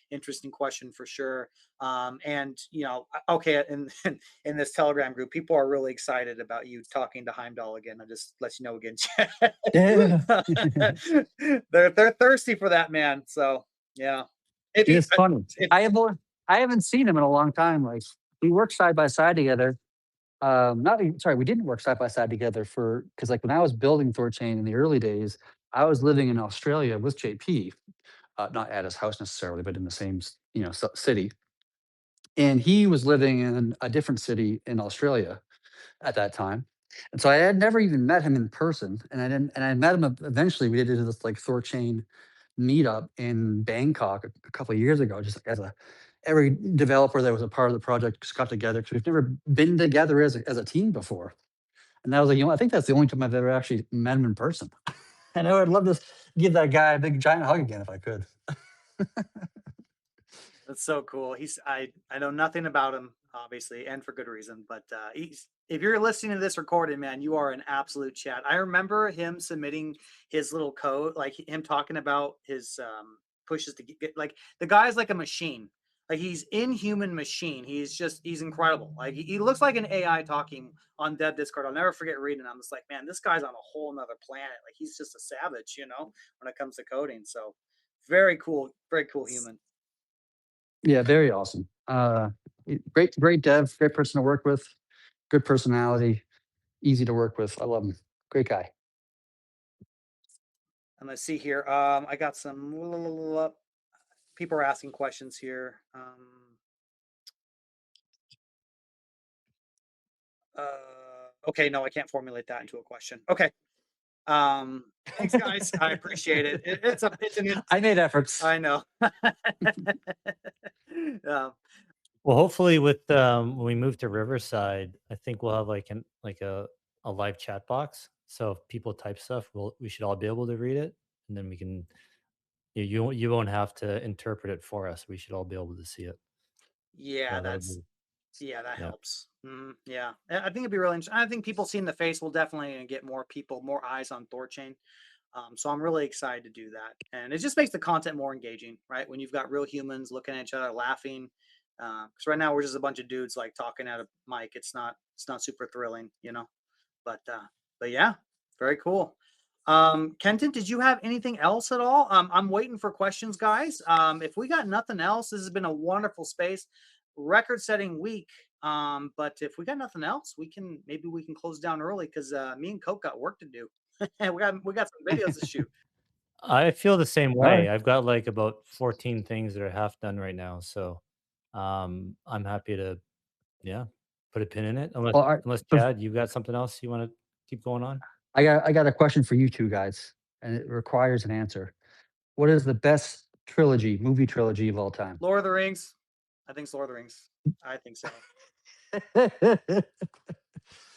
interesting question for sure. And okay, in this Telegram group, people are really excited about you talking to Heimdall again. I just let you know again, Yeah. they're thirsty for that man. So yeah. If you It's funny. if I haven't seen him in a long time. Like we worked side by side together. Not even, sorry, we didn't work side by side together for because like when I was building THORChain in the early days, I was living in Australia with JP, not at his house necessarily, but in the same city. And he was living in a different city in Australia at that time. And so I had never even met him in person. And I didn't, and I met him eventually. We did this like THORChain meetup in Bangkok a couple of years ago, just as a every developer that was a part of the project just got together because we've never been together as a team before. And I was like, I think that's the only time I've ever actually met him in person. And I would love to give that guy a big giant hug again if I could. That's so cool. I know nothing about him, obviously, and for good reason. But he's if you're listening to this recording, man, you are an absolute chat. I remember him submitting his little code, like him talking about his pushes to get like the guy's like a machine. Like he's inhuman machine. He's incredible. Like he looks like an AI talking on Dev Discord. I'll never forget reading. I'm just like, man, this guy's on a whole nother planet. Like he's just a savage, when it comes to coding. So very cool human. Yeah, very awesome. Great dev, great person to work with, good personality, easy to work with. I love him. Great guy. And let's see here. I got some people are asking questions here. Okay, no, I can't formulate that into a question. Okay. Thanks, guys. I appreciate it. I made efforts. I know. Well, hopefully with when we move to Riverside, I think we'll have a live chat box. So if people type stuff, we should all be able to read it, and then we can you won't have to interpret it for us. We should all be able to see it. Yeah, So that'll be that yeah. helps. Yeah, I think it'd be really interesting. I think people seeing the face will definitely get more eyes on THORChain. So I'm really excited to do that, and it just makes the content more engaging, right? When you've got real humans looking at each other, laughing. Because right now we're just a bunch of dudes like talking at a mic. It's not super thrilling, But yeah, very cool. Kenton, did you have anything else at all? I'm waiting for questions, guys. If we got nothing else, this has been a wonderful space, record-setting week. But if we got nothing else, maybe we can close down early because me and Coke got work to do. we got some videos to shoot. I feel the same All way. right. I've got like about 14 things that are half done right now. So I'm happy to yeah, put a pin in it. Unless Well, all right. unless Chad, you've got something else you want to keep going on? I got a question for you two guys, and it requires an answer. What is the best movie trilogy of all time? Lord of the Rings. I think it's Lord of the Rings. I think so.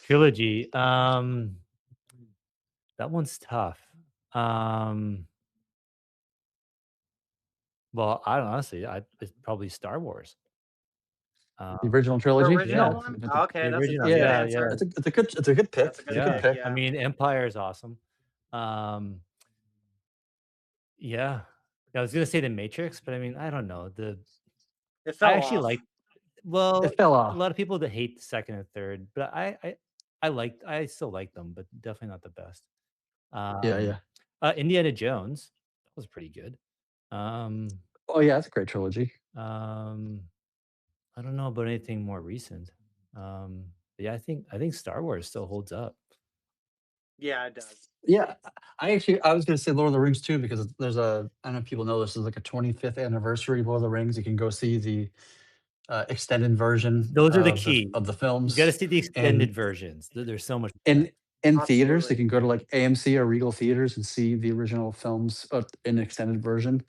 Trilogy. That one's tough. Well, I don't honestly, it's probably Star Wars. The original The trilogy? original Yeah. one? The Okay, that's a original, good Yeah. answer. It's a good pick. That's a It's good a good yeah. pick. pick. I Yeah. mean, Empire is awesome. Um, yeah. I was gonna say The Matrix, but I mean, I don't know. It I fell actually off. like. Well, It fell a off. lot of people that hate the second and third, but I still like them, but definitely not the best. Yeah, Um, yeah. Indiana Jones, that was pretty good. Um, Oh yeah, it's a great trilogy. um, I don't know about anything more recent. But yeah, I think Star Wars still holds up. Yeah, it does. Yeah, I was gonna say Lord of the Rings too because there's I don't know if people know this is like a 25th anniversary of Lord of the Rings. You can go see the extended version Those are the key. of the You got to films, see the and extended versions. They're so much better. in theaters. You Absolutely. can go to like AMC or Regal theaters and see the original films in extended version.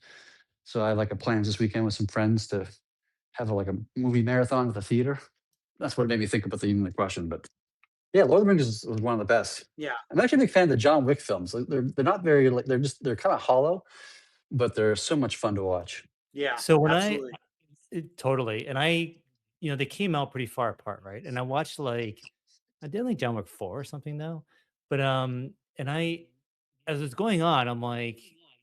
So I have like a plans this weekend with some friends to have like a movie marathon at the theater. That's what made me think about the question. But yeah, Lord of the Rings was one of the best. Yeah. I'm actually a big fan of the John Wick films. Like, they're not very like they're kind of hollow, but they're so much fun to watch. Yeah. So when I Absolutely. Totally. And they came out pretty far apart, right? And I watched like I did like John Wick 4 or something though. But and I as it's going on, I'm like,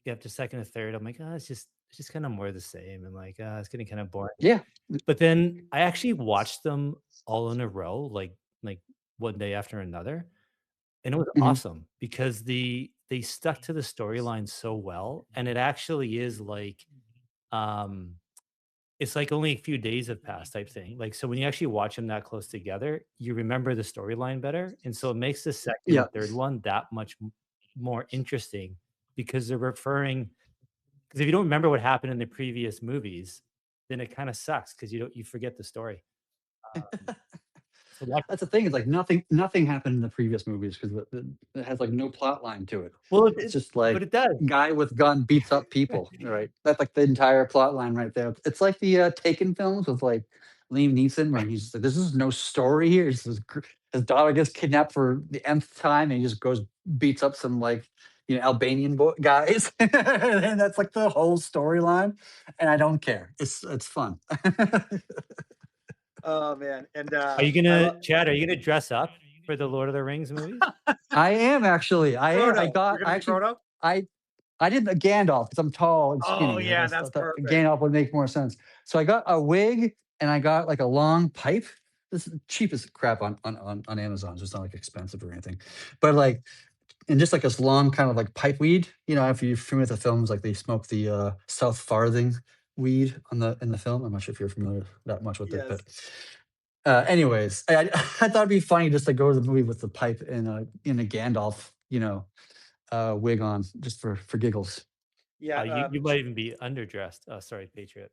after second or third, I'm like, it's just kind of more of the same. And like, it's getting kind of boring. Yeah. But then I actually watched them all in a row, like one day after another. And it was Mhm. awesome because they stuck to the storyline so well. And it actually is like um it's like only a few days have passed type thing. Like, so when you actually watch them that close together, you remember the storyline better, and so it makes the second Yeah. and third one that much more interesting because they're referring. Because if you don't remember what happened in the previous movies, then it kinda sucks because you forget the story. Um, so watch That's the thing, is like nothing happened in the previous movies because it has like no plot line to it. well, It's it just but like it does. guy with gun beats up people, right? That's like the entire plot line right there. It's like the Taken films with like Liam Neeson, where he's just like, "This is no story here." It's just his daughter gets kidnapped for the nth time, and he just goes beats up some like Albanian guys, and that's like the whole storyline. And I don't care. It's fun. Oh man, and Are you I love gonna Chad, are you gonna dress up for the Lord of the Rings movies? I am actually. I am. Frodo. You're gonna be Frodo. I I did the Gandalf because I'm tall and Oh skinny. Like yeah, that's I thought perfect. Gandalf would make more sense. So I got a wig and I got like a long pipe. This is the cheapest crap on Amazon. So it's not like expensive or anything. But like and just like this long kind of like pipe weed. If you're familiar with the films, like they smoke the South Farthing weed in the film. I'm not sure if you're familiar that much with it, but Yes. anyways, I thought it'd be funny just to go to the movie with the pipe and in a Gandalf, wig on, just for giggles. Yeah. You might even be underdressed. Oh, sorry, Patriot.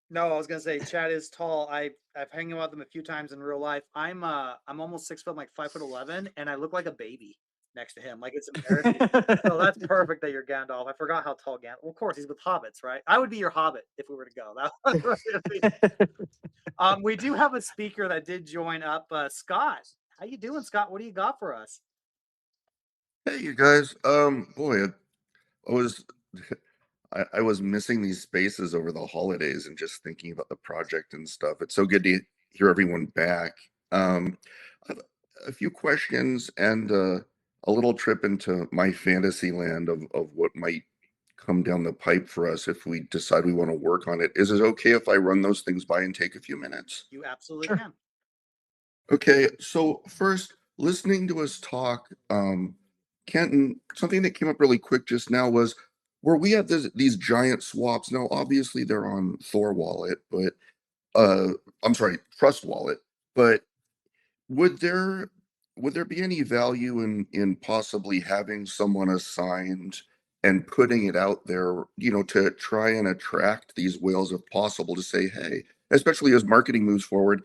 No, I was gonna say Chad is tall. I've hung out with him a few times in real life. I'm almost 6 foot, I'm like 5'11", and I look like a baby next to him. Like it's embarrassing. So that's perfect that you're Gandalf. I forgot how tall Gandalf. Well, of course, he's with hobbits, right? I would be your hobbit if we were to go. We do have a speaker that did join up. Scott, how you doing, Scott? What do you got for us? Hey, you guys. Boy, I was I was missing these spaces over the holidays and just thinking about the project and stuff. It's so good to hear everyone back. I've a few questions and a little trip into my fantasy land of what might come down the pipe for us if we decide we want to work on it. Is it okay if I run those things by and take a few minutes? You absolutely Sure. can. Okay, so first, listening to us talk, Kenton, something that came up really quick just now was where we have these giant swaps. Now, obviously, they're on Thor Wallet, but I'm sorry, Trust Wallet. But would there would there be any value in possibly having someone assigned and putting it out there, to try and attract these whales if possible to say, hey, especially as marketing moves forward,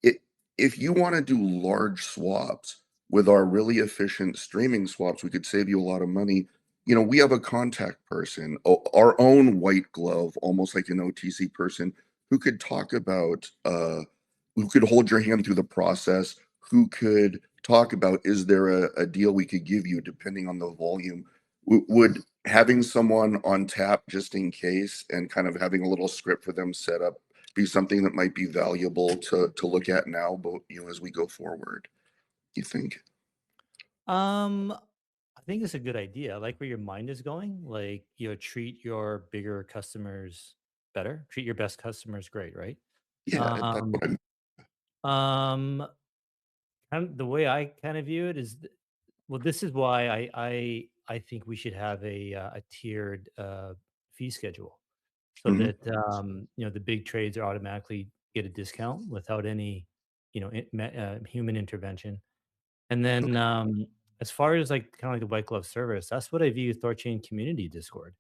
it, if you want to do large swaps with our really efficient streaming swaps, we could save you a lot of money. We have a contact person, our own white glove, almost like an OTC person, who could talk about, who could hold your hand through the process, who could talk about, is there a deal we could give you depending on the volume? Would having someone on tap just in case and kind of having a little script for them set up be something that might be valuable to look at now, but as we go forward, you think? Um, I think it's a good idea. I like where your mind is going. Like, treat your bigger customers better. Treat your best customers great, right? Yeah, that's Um, what I'm. um, kind of the way I kind of view it is, well, this is why I think we should have a tiered fee schedule so Mhm, that the big trades are automatically get a discount without any human intervention. And then, okay. as far as like kind of like the white glove service, that's what I view THORChain community Discord.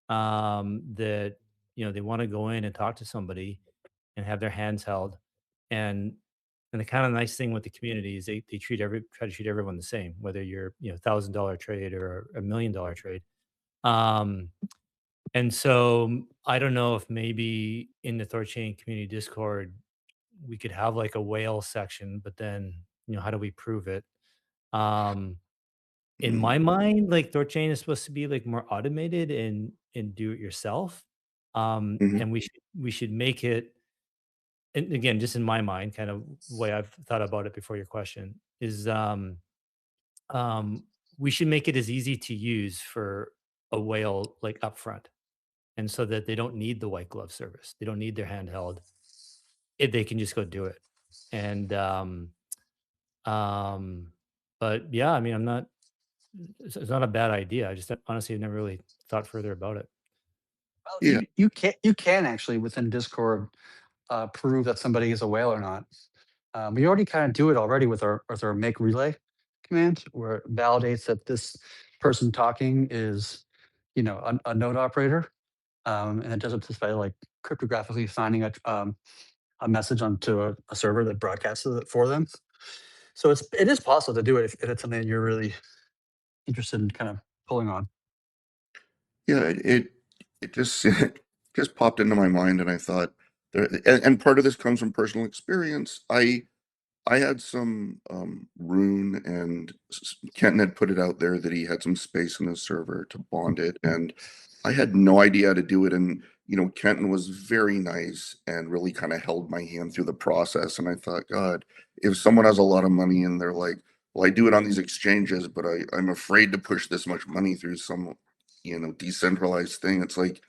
That they want to go in and talk to somebody and have their hands held, and the kind of nice thing with the community is they try to treat everyone the same, whether you're $1,000 trade or $1 million trade. Um, and so I don't know if maybe in the THORChain community Discord we could have like a whale section, but then how do we prove it? Um, in Mhm, my mind, like THORChain is supposed to be like more automated and do it yourself. mhm, And we should make it. and again, just in my mind, kind of the way I've thought about it before your question is, um, we should make it as easy to use for a whale like upfront, and so that they don't need the white glove service. They don't need their handheld. If they can just go do it. And um, but yeah, I mean, I'm not. It's not a bad idea. I just honestly have never really thought further about it. Well, Yeah, you can actually within Discord prove that somebody is a whale or not. We already kind of do it already with our make relay command, where it validates that this person talking is, a node operator, and it does it just by like cryptographically signing a message onto a server that broadcasts it for them. So it is possible to do it if it's something that you're really interested in kind of pulling on. yeah, it just just popped into my mind, and I thought there, and part of this comes from personal experience. I had some rune, and Kenton had put it out there that he had some space in the server to bond it, and I had no idea how to do it. And Kenton was very nice and really kind of held my hand through the process. And I thought, God, if someone has a lot of money and they're like, well, I do it on these exchanges, but I'm afraid to push this much money through some, decentralized thing. It's like,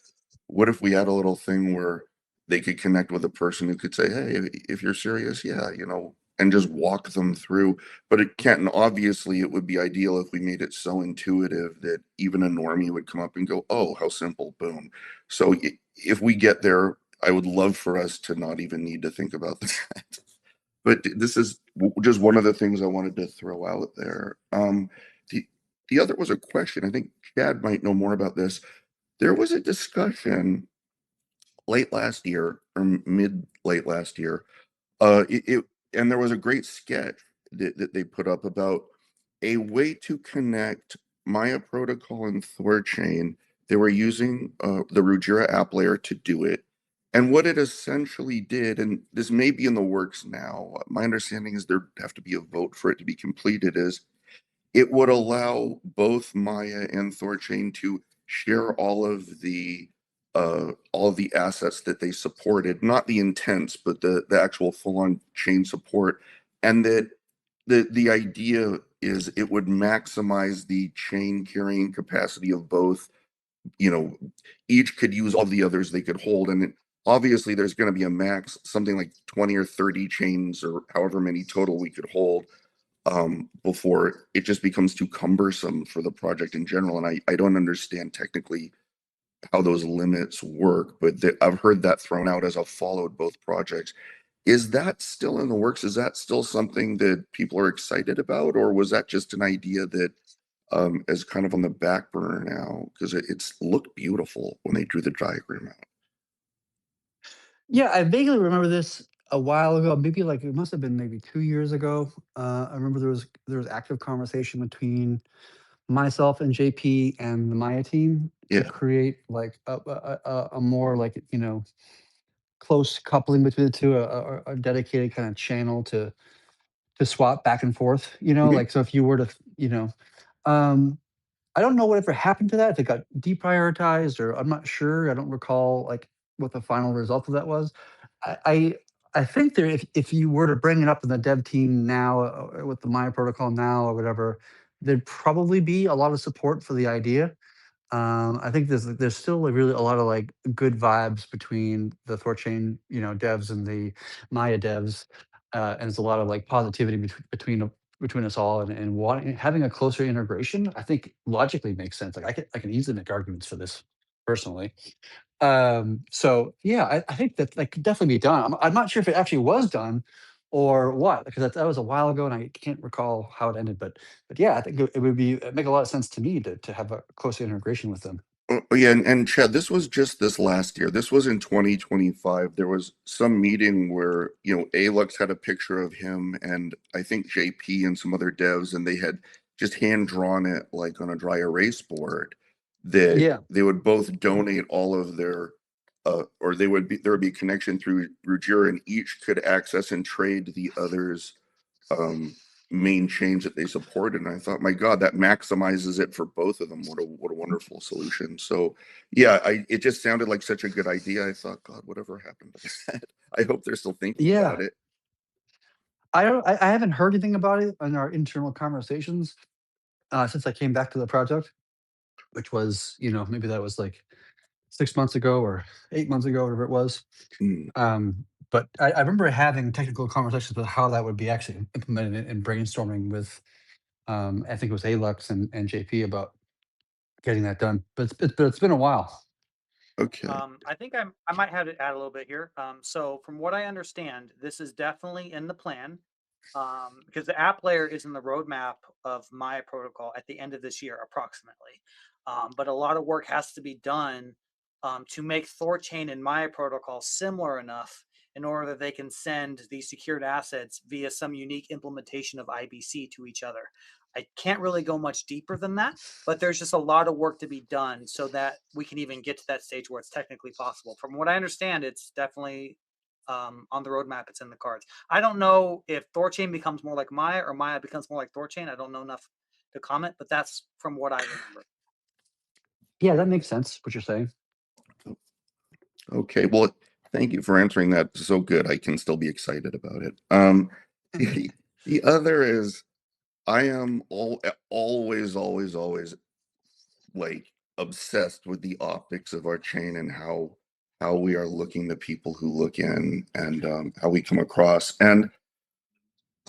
what if we had a little thing where they could connect with a person who could say, hey, if you're serious, yeah, and just walk them through. But it can't, and obviously it would be ideal if we made it so intuitive that even a normie would come up and go, oh, how simple, boom. So if we get there, I would love for us to not even need to think about that. But this is just one of the things I wanted to throw out there. The the other was a question. I think Chad might know more about this. There was a discussion late last year or mid late last year. And there was a great sketch that they put up about a way to connect Maya protocol and THORChain. They were using the Ruggira app layer to do it. And what it essentially did, and this may be in the works now, my understanding is there have to be a vote for it to be completed, is it would allow both Maya and THORChain to share all of the assets that they supported, not the intents, but the actual full-on chain support. And that the idea is it would maximize the chain carrying capacity of both. Each could use all the others they could hold. And obviously there's going to be a max, something like 20 or 30 chains or however many total we could hold before it just becomes too cumbersome for the project in general. And I don't understand technically how those limits work, but I've heard that thrown out as I've followed both projects. Is that still in the works? Is that still something that people are excited about, or was that just an idea that is kind of on the back burner now? Because it's looked beautiful when they drew the diagram out. Yeah, I vaguely remember this a while ago. Maybe like it must have been maybe 2 years ago. I remember there was active conversation between myself and JP and the Maya team to Yeah. create like a more like close coupling between the two, a dedicated kind of channel to swap back and forth. Mhm. Like so if you were to um, I don't know whatever happened to that. If it got deprioritized, or I'm not sure. I don't recall like what the final result of that was. I I, I think there, if you were to bring it up in the dev team now with the Maya protocol now or whatever, there'd probably be a lot of support for the idea. I think there's still like really a lot of like good vibes between the Thorchain devs and the Maya devs, and there's a lot of like positivity between us all, and wanting having a closer integration. I think logically makes sense. Like I can easily make arguments for this personally. So yeah, I think that could definitely be done. I'm not sure if it actually was done or what, because that was a while ago and I can't recall how it ended. But yeah, I think it would make a lot of sense to me to have a closer integration with them. Oh, yeah, and Chad, this was just this last year. This was in 2025. There was some meeting where, Alux had a picture of him and I think JP and some other devs, and they had just hand drawn it like on a dry erase board that Yeah. they would both donate all of their or there would be connection through Ruggira, and each could access and trade the other's um main chains that they supported. And I thought, my God, that maximizes it for both of them. What a wonderful solution. So yeah, it just sounded like such a good idea. I thought, God, whatever happened to that? I hope they're still thinking about it. I haven't heard anything about it in our internal conversations since I came back to the project, which was, maybe that was like 6 months ago or 8 months ago, whatever it was. Mm, But I remember having technical conversations about how that would be actually implemented and brainstorming with, I think it was Alux and JP about getting that done. But it's been a while. okay. I think I might have to add a little bit here. So from what I understand, this is definitely in the plan, because the app layer is in the roadmap of Maya protocol at the end of this year, approximately. But a lot of work has to be done to make THORChain and Maya protocol similar enough in order that they can send these secured assets via some unique implementation of IBC to each other. I can't really go much deeper than that, but there's just a lot of work to be done so that we can even get to that stage where it's technically possible. From what I understand, it's definitely on the roadmap. It's in the cards. I don't know if THORChain becomes more like Maya or Maya becomes more like THORChain. I don't know enough to comment, but that's from what I remember. Yeah, that makes sense, what you're saying. Okay. Well, thank you for answering that. So good. I can still be excited about it. The other is I am always like obsessed with the optics of our chain and how we are looking to people who look in and how we come across. And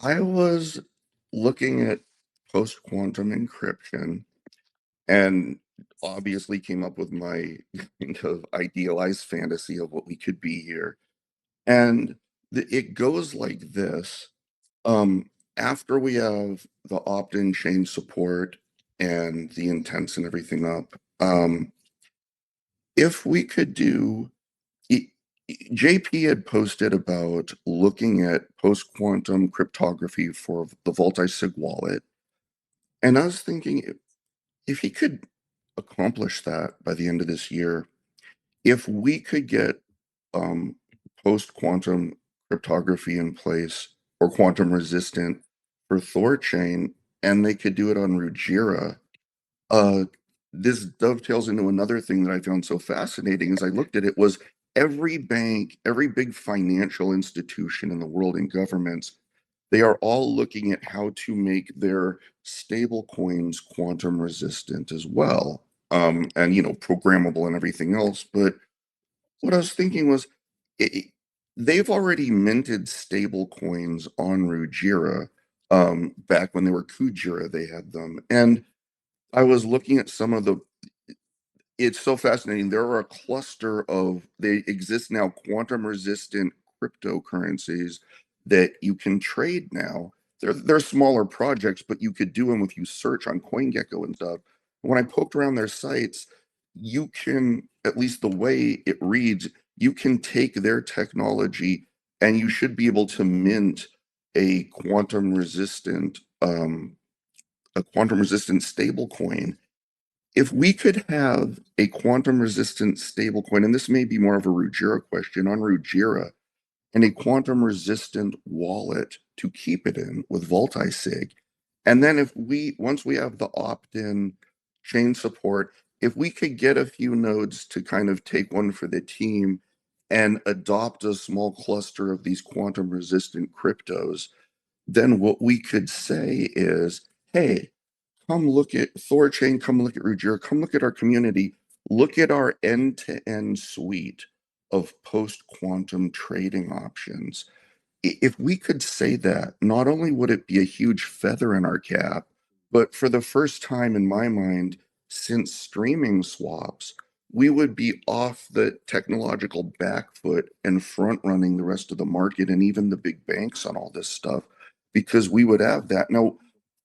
I was looking at post-quantum encryption and obviously came up with my kind of idealized fantasy of what we could be here. And it goes like this. After we have the opt-in chain support and the intents and everything up, if we could do, JP had posted about looking at post-quantum cryptography for the multi-sig wallet. And I was thinking if he could accomplish that by the end of this year, if we could get post-quantum cryptography in place or quantum resistant for THORChain, and they could do it on Ruggira, this dovetails into another thing that I found so fascinating as I looked at it was every bank, every big financial institution in the world and governments, they are all looking at how to make their stable coins quantum resistant as well. And programmable and everything else. But what I was thinking was they've already minted stable coins on Ruggira. Back when they were Kujira, they had them. And I was looking at some of it's so fascinating. There are a cluster they exist now, quantum resistant cryptocurrencies that you can trade now. They're smaller projects, but you could do them if you search on CoinGecko and stuff. When I poked around their sites, you can, at least the way it reads, you can take their technology and you should be able to mint a quantum resistant stable coin. If we could have a quantum resistant stablecoin, and this may be more of a Ruggira question on Ruggira, and a quantum resistant wallet to keep it in with multi-sig. And then once we have the opt-in chain support, if we could get a few nodes to kind of take one for the team and adopt a small cluster of these quantum resistant cryptos, then what we could say is, hey, come look at THORChain, come look at Ruggira, come look at our community, look at our end-to-end suite of post-quantum trading options. If we could say that, not only would it be a huge feather in our cap, but for the first time in my mind since streaming swaps, we would be off the technological back foot and front running the rest of the market and even the big banks on all this stuff because we would have that. Now,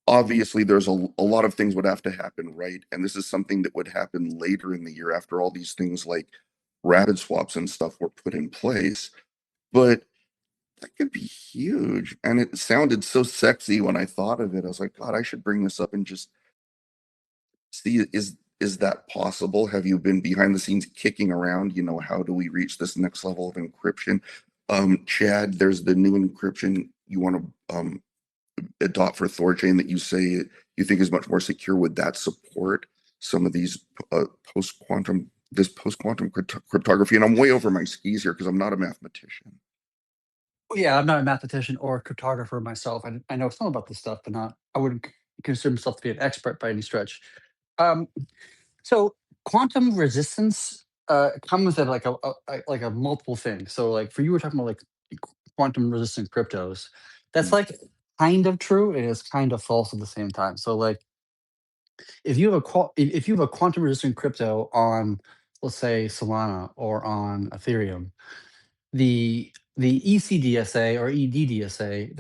obviously there's a lot of things would have to happen, right? And this is something that would happen later in the year after all these things like rapid swaps and stuff were put in place. But that could be huge. And it sounded so sexy when I thought of it. I was like, God, I should bring this up and just see, is that possible? Have you been behind the scenes kicking around, how do we reach this next level of encryption? Chad, there's the new encryption you want to adopt for THORChain that you say you think is much more secure, would that support some of these post-quantum cryptography? And I'm way over my skis here because I'm not a mathematician. Yeah, I'm not a mathematician or a cryptographer myself. I know some about this stuff, but not. I wouldn't consider myself to be an expert by any stretch. Um, so quantum resistance comes at like a multiple thing. So like for you, we're talking about like quantum resistant cryptos. That's like kind of true. It is kind of false at the same time. So like if you have if you have a quantum resistant crypto on, let's say, Solana or on Ethereum, the ECDSA or EDDSA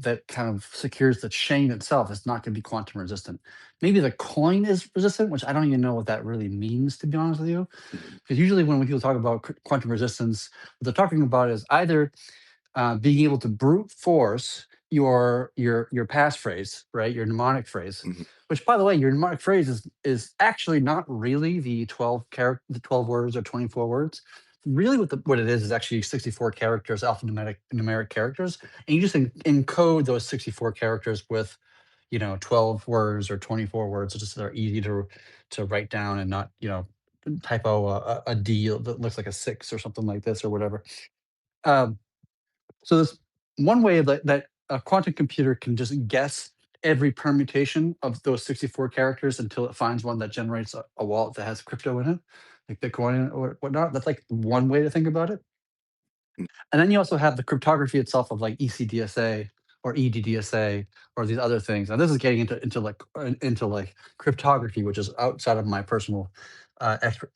that kind of secures the chain itself is not going to be quantum resistant. Maybe the coin is resistant, which I don't even know what that really means, to be honest with you. Because usually when people talk about quantum resistance, what they're talking about is either being able to brute force your passphrase, right? Your mnemonic phrase, Mhm. which, by the way, your mnemonic phrase is actually not really the 12 words or 24 words. Really, what it is actually 64 characters, numeric characters, and you just encode those 64 characters with 12 words or 24 words, just that are easy to write down and not typo a D that looks like a 6 or something like this or whatever. Um, so there's one way that a quantum computer can just guess every permutation of those 64 characters until it finds one that generates a wallet that has crypto in it, like Bitcoin or whatnot. That's like one way to think about it. And then you also have the cryptography itself of like ECDSA or EDDSA or these other things. And this is getting into like cryptography, which is outside of my personal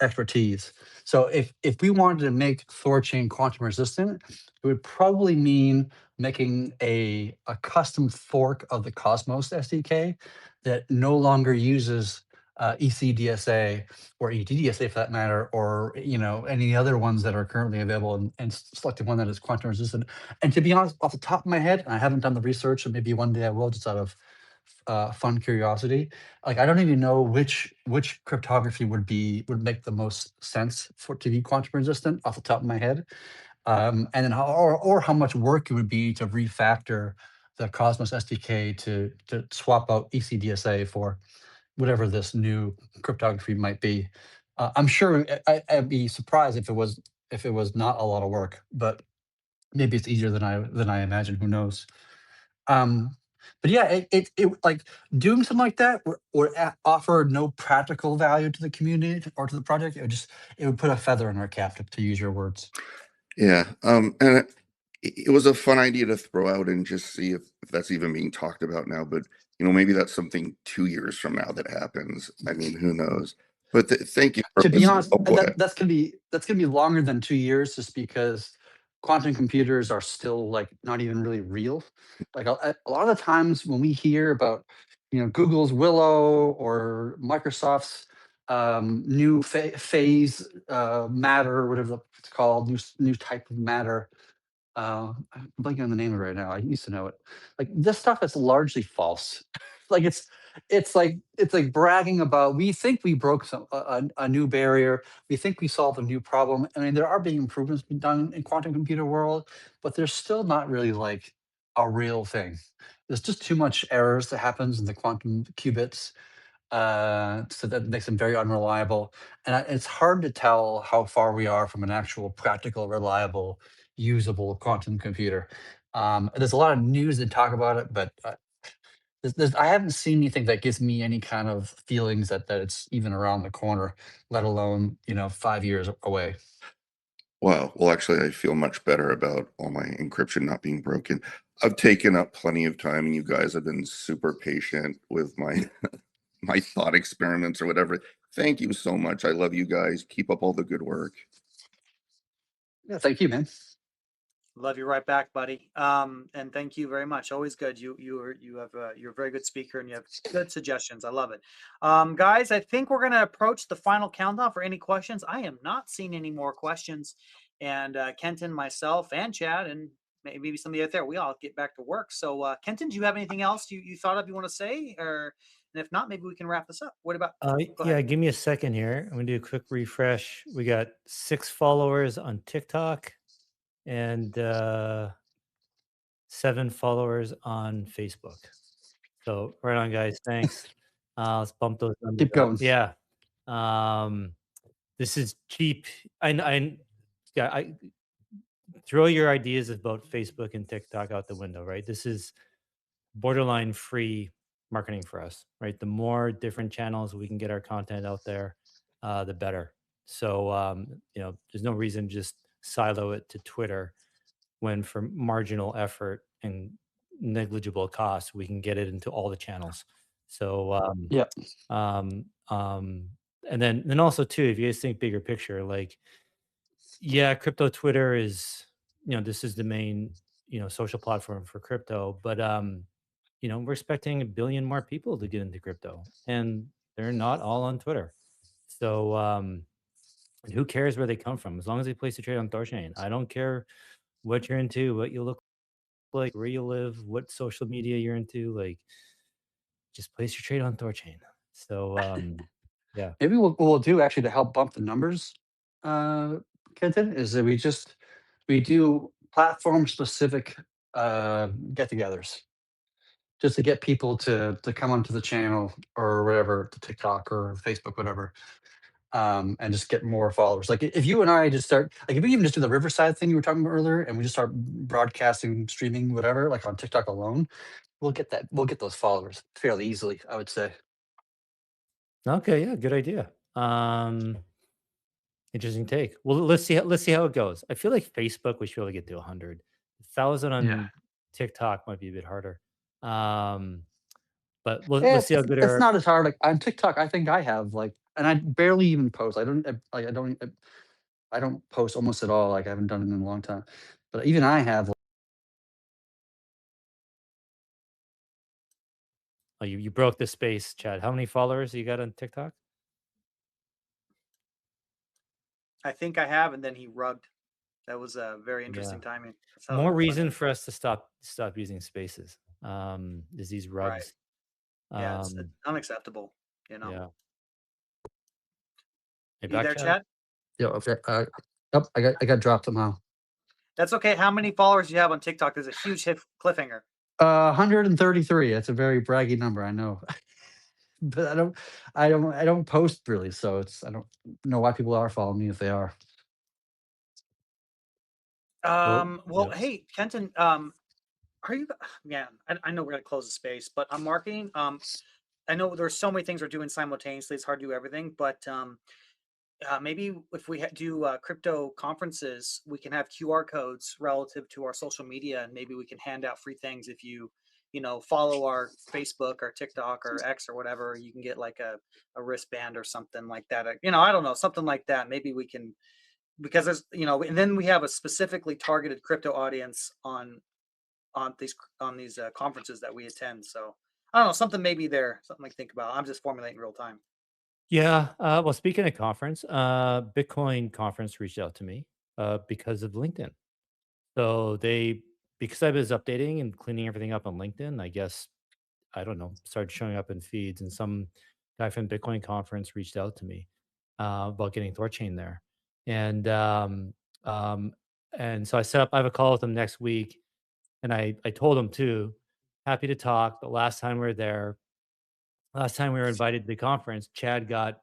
expertise. So if we wanted to make THORChain quantum resistant, it would probably mean making a custom fork of the Cosmos SDK that no longer uses ECDSA or EDDSA for that matter, or any other ones that are currently available, and selecting one that is quantum resistant. And to be honest, off the top of my head, and I haven't done the research, and maybe one day I will, just out of fun curiosity. Like I don't even know which cryptography would make the most sense for to be quantum resistant off the top of my head. And then or how much work it would be to refactor the Cosmos SDK to swap out ECDSA for whatever this new cryptography might be. I'm sure I'd be surprised if it was not a lot of work, but maybe it's easier than I imagine. Who knows? Um, but yeah, it like doing something like that would offer no practical value to the community or to the project. It would put a feather in our cap, to use your words. Yeah. And it was a fun idea to throw out and just see if that's even being talked about now. But maybe that's something 2 years from now that happens. I mean, who knows? But thank you for To be listening. honest, Oh, go ahead. that's gonna be longer than 2 years, just because quantum computers are still like not even really real. Like a lot of the times when we hear about Google's Willow or Microsoft's new phase matter, or whatever it's called, new type of matter. I'm blanking on the name of it right now. I used to know it. Like this stuff is largely false. Like it's like bragging about, we think we broke a new barrier. We think we solved a new problem. I mean, there are being improvements being done in quantum computer world, but they're still not really like a real thing. There's just too much errors that happens in the quantum qubits, so that makes them very unreliable. And it's hard to tell how far we are from an actual practical, reliable, usable quantum computer. There's a lot of news that talk about it, but I haven't seen anything that gives me any kind of feelings that it's even around the corner, let alone 5 years away. Wow. Well, actually, I feel much better about all my encryption not being broken. I've taken up plenty of time, and you guys have been super patient with my my thought experiments or whatever. Thank you so much. I love you guys. Keep up all the good work. Yeah, thank you, man. Love you right back, buddy. And thank you very much. Always good. You're a very good speaker and you have good suggestions. I love it. Guys, I think we're gonna approach the final countdown for any questions. I am not seeing any more questions. And Kenton, myself, and Chad, and maybe somebody out there, we all get back to work. So Kenton, do you have anything else you thought of you want to say? Or and if not, maybe we can wrap this up. What about go Yeah, ahead. give me a second here. I'm gonna do a quick refresh. We got 6 followers on TikTok, and 7 followers on Facebook. So right on, guys. Thanks. Let's bump those numbers Keep up. going. Yeah. Um, this is cheap. Yeah, I throw your ideas about Facebook and TikTok out the window, right? This is borderline free marketing for us, right? The more different channels we can get our content out there, the better. So, there's no reason just silo it to Twitter when for marginal effort and negligible cost, we can get it into all the channels. So, Yeah. um, um, and then also too, if you guys think bigger picture, like, yeah, crypto Twitter is, this is the main, social platform for crypto, but we're expecting a billion more people to get into crypto, and they're not all on Twitter. So, and who cares where they come from? As long as they place a trade on THORChain, I don't care what you're into, what you look like, where you live, what social media you're into. Like, just place your trade on THORChain. So, yeah. Maybe what we'll do actually to help bump the numbers, Kenton, is that we do platform specific get-togethers just to get people to come onto the channel or whatever, to TikTok or Facebook, whatever, and just get more followers. Like if you and I just start, like if we even just do the Riverside thing you were talking about earlier, and we just start broadcasting, streaming, whatever, like on TikTok alone, we'll get those followers fairly easily, I would say. Okay, yeah, good idea. Interesting take. Well, let's see how it goes. I feel like Facebook we should be able to get to 100,000 Yeah. on TikTok might be a bit harder. Um, but let's It's see how good it's our not as hard, like, on TikTok, I think I have, like, and I barely even post. I don't, like, I don't post almost at all, like, I haven't done it in a long time. But even I have, oh, you broke the space, Chad. How many followers you got on TikTok? I think I have, and then he rugged. That was a very Yeah. interesting timing. That's how More funny. reason for us to stop using spaces. Is these Right. rugs. Yeah, it's Um, unacceptable. You know. yeah. Hey, You back there, Chad? Chad? yeah, okay, yep, I got dropped somehow. That's okay. How many followers do you have on TikTok? There's a huge hit cliffhanger. 133, that's a very braggy number, I know. But I don't post really, so I don't know why people are following me if they are. Well, Well, yeah. hey, Kenton, are you, man, I know we're gonna close the space, but on marketing, I know there's so many things we're doing simultaneously. It's hard to do everything, but maybe if we do crypto conferences, we can have QR codes relative to our social media, and maybe we can hand out free things if follow our Facebook or TikTok or X or whatever. You can get like a wristband or something like that. I don't know, something like that. Maybe we can, because and then we have a specifically targeted crypto audience on these conferences that we attend. So I don't know, something maybe there, something like think about. I'm just formulating real time. Yeah. Well, speaking of conference, Bitcoin conference reached out to me because of LinkedIn. So because I was updating and cleaning everything up on LinkedIn, I guess, I don't know, started showing up in feeds, and some guy from Bitcoin conference reached out to me about getting THORChain there. And um, and so I have a call with him next week, and I told him too, happy to talk. But last time we were invited to the conference, Chad got,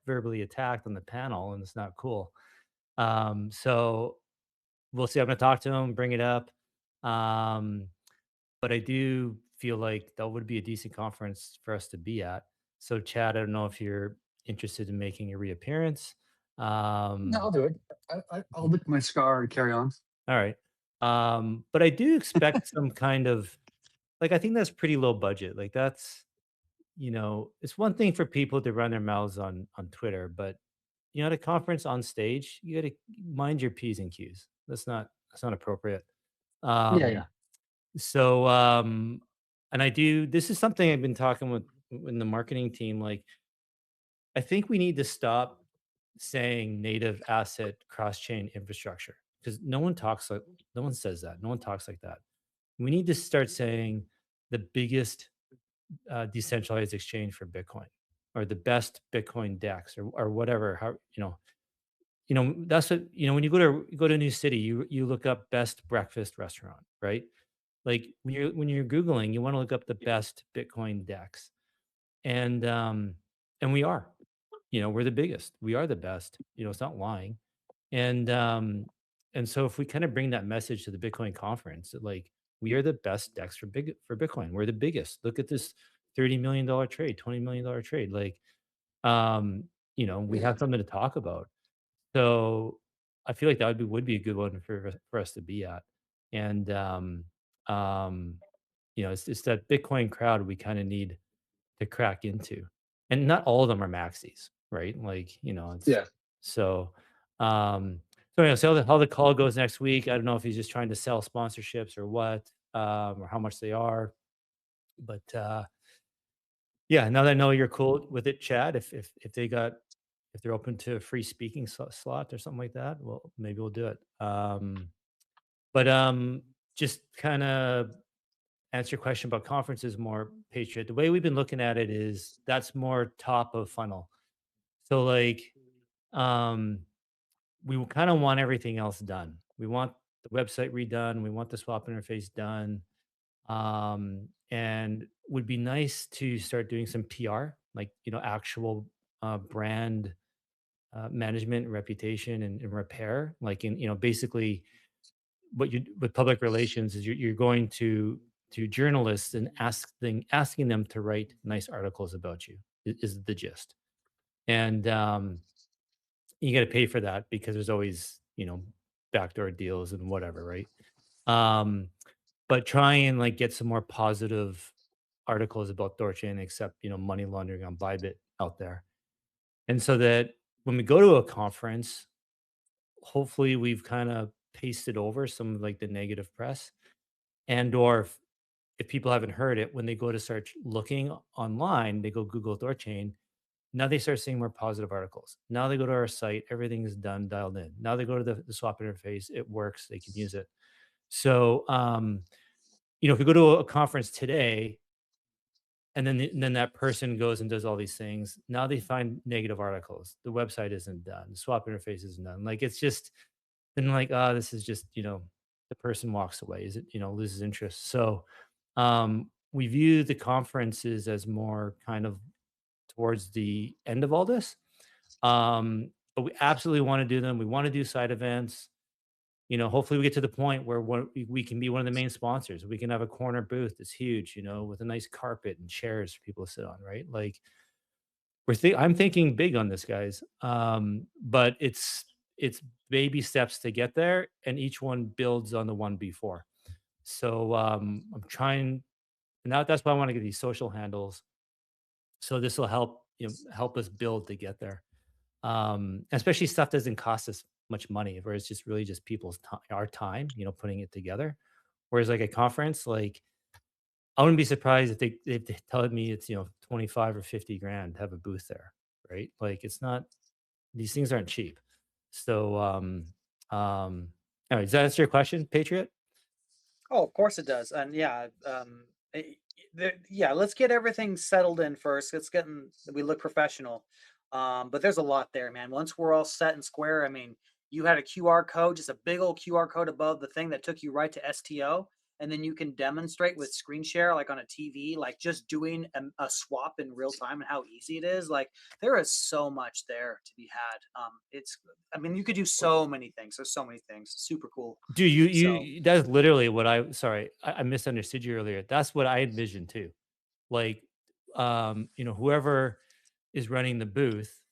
verbally attacked on the panel, and it's not cool. So we'll see. I'm going to talk to him, bring it up. Um, but I do feel like that would be a decent conference for us to be at. So, Chad, I don't know if you're interested in making a reappearance. No, Um, I'll do it. I'll lick my scar and carry on. all right. But I do expect some kind of, like, I think that's pretty low budget. Like, it's one thing for people to run their mouths on Twitter, but at a conference on stage, you got to mind your P's and Q's. That's not appropriate. Yeah, Um, yeah. so, and this is something I've been talking with in the marketing team. Like, I think we need to stop saying native asset cross chain infrastructure, because no one says that. No one talks like that. We need to start saying the biggest decentralized exchange for Bitcoin, or the best Bitcoin DEX, or whatever. How that's what, when you go to a new city, you look up best breakfast restaurant, right? Like when you're Googling, you want to look up the best Bitcoin DEX. And we are, we're the biggest. We are the best. It's not lying. And and so if we kind of bring that message to the Bitcoin conference, that like we are the best DEX for Bitcoin. We're the biggest. Look at this $30 million trade, $20 million trade. Like we have something to talk about. So I feel like that would be a good one for us to be at. And um, it's that Bitcoin crowd we kind of need to crack into. And not all of them are maxis, right? Like, it's Yeah. so so yeah, so how the call goes next week. I don't know if he's just trying to sell sponsorships or what, or how much they are. But yeah, now that I know you're cool with it, Chad, if they're open to a free speaking slot or something like that, well, maybe we'll do it. But just kind of answer your question about conferences more, Patriot. The way we've been looking at it is that's more top of funnel. So like, um, we kind of want everything else done. We want the website redone. We want the swap interface done. And would be nice to start doing some PR, like actual brand management, reputation, and repair. Like basically what you with public relations is you're going to journalists and asking them to write nice articles about you is the gist. And you got to pay for that because there's always backdoor deals and whatever, right? um but try and like get some more positive articles about THORChain, except money laundering on Bybit out there. And so that when we go to a conference, hopefully we've kind of pasted over some of like the negative press, and or if people haven't heard it, when they go to start looking online, they go Google THORChain. Now they start seeing more positive articles. Now they go to our site, everything is done, dialed in. Now they go to the swap interface, it works, they can use it. So, if we go to a conference today, and then that person goes and does all these things, now they find negative articles. The website isn't done, the swap interface isn't done. Like it's just been like, this is just the person walks away. Is it loses interest? So, we view the conferences as more kind of towards the end of all this. But we absolutely want to do them. We want to do side events. Hopefully we get to the point where we can be one of the main sponsors. We can have a corner booth that's huge, with a nice carpet and chairs for people to sit on, right? Like I'm thinking big on this, guys. But it's baby steps to get there, and each one builds on the one before. So I'm trying, and that's why I want to get these social handles. So this will help us build to get there. Especially stuff doesn't cost us much money, where it's just really just people's time, our time, putting it together. Whereas like a conference, like I wouldn't be surprised if they tell me it's 25 or 50 grand to have a booth there, right? Like it's not, these things aren't cheap. So anyway, does that answer your question, Patriot? Oh, of course it does. And yeah, yeah, let's get everything settled in first. We look professional. But there's a lot there, man. Once we're all set and square, I mean, you had a QR code, just a big old QR code above the thing that took you right to STO. And then you can demonstrate with screen share, like on a TV, like just doing a swap in real time and how easy it is. Like there is so much there to be had. I mean, you could do so many things. There's so many things. Super cool. Dude, you So you that's literally what sorry, I misunderstood you earlier. That's what I envisioned too. Like, whoever is running the booth,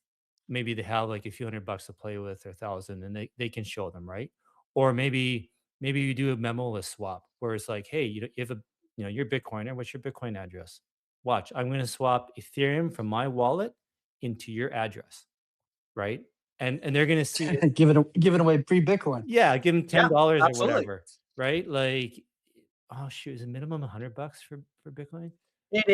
maybe they have like a few $100 to play with, or 1,000, and they can show them, right? Or maybe you do a memoless swap where it's like, hey, you have you're a Bitcoiner. What's your Bitcoin address? Watch, I'm going to swap Ethereum from my wallet into your address, right? And they're going to see it. Giving away free Bitcoin. Yeah, give them yeah, $10 or absolutely. whatever, right? Like, oh shoot, is a minimum $100 for Bitcoin? It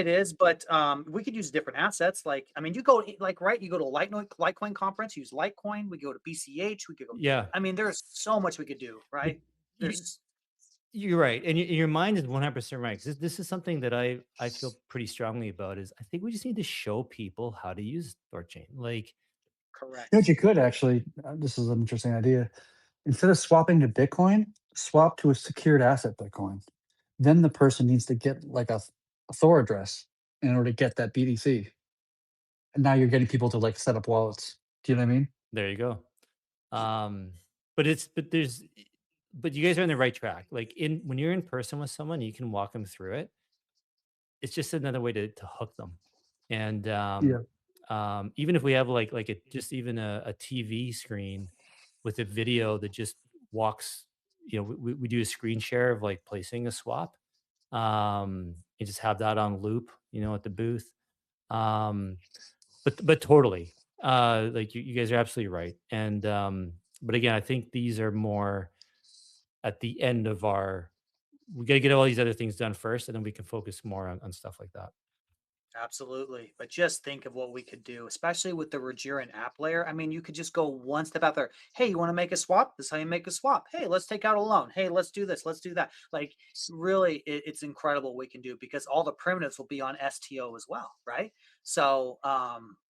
is, but we could use different assets. Like, I mean, you go to Litecoin conference, use Litecoin. We go to BCH. We could go. Yeah, I mean, there's so much we could do, but right? you, There's you're right, and your mind is 100% right. 'Cause this is something that I feel pretty strongly about. Is I think we just need to show people how to use THORChain. Like You know what Correct. you could actually, this is an interesting idea. Instead of swapping to Bitcoin, swap to a secured asset Bitcoin. Then the person needs to get like a Thor address in order to get that BTC. And now you're getting people to like set up wallets. Do you know what I mean? There you go. Um, but it's but there's but you guys are on the right track. Like in when you're in person with someone, you can walk them through it. It's just another way to hook them. And Yeah. even if we have like a just even a TV screen with a video that just walks, we do a screen share of like placing a swap. And just have that on loop, at the booth. Um, but totally. Like you guys are absolutely right. And but again, I think these are more at the end of our we gotta get all these other things done first, and then we can focus more on stuff like that. Absolutely. But just think of what we could do, especially with the Rogerian app layer. I mean, you could just go one step out there. Hey, you want to make a swap? This is how you make a swap. Hey, let's take out a loan. Hey, let's do this. Let's do that. Like, really, it's incredible what we can do because all the primitives will be on STO as well, right? So,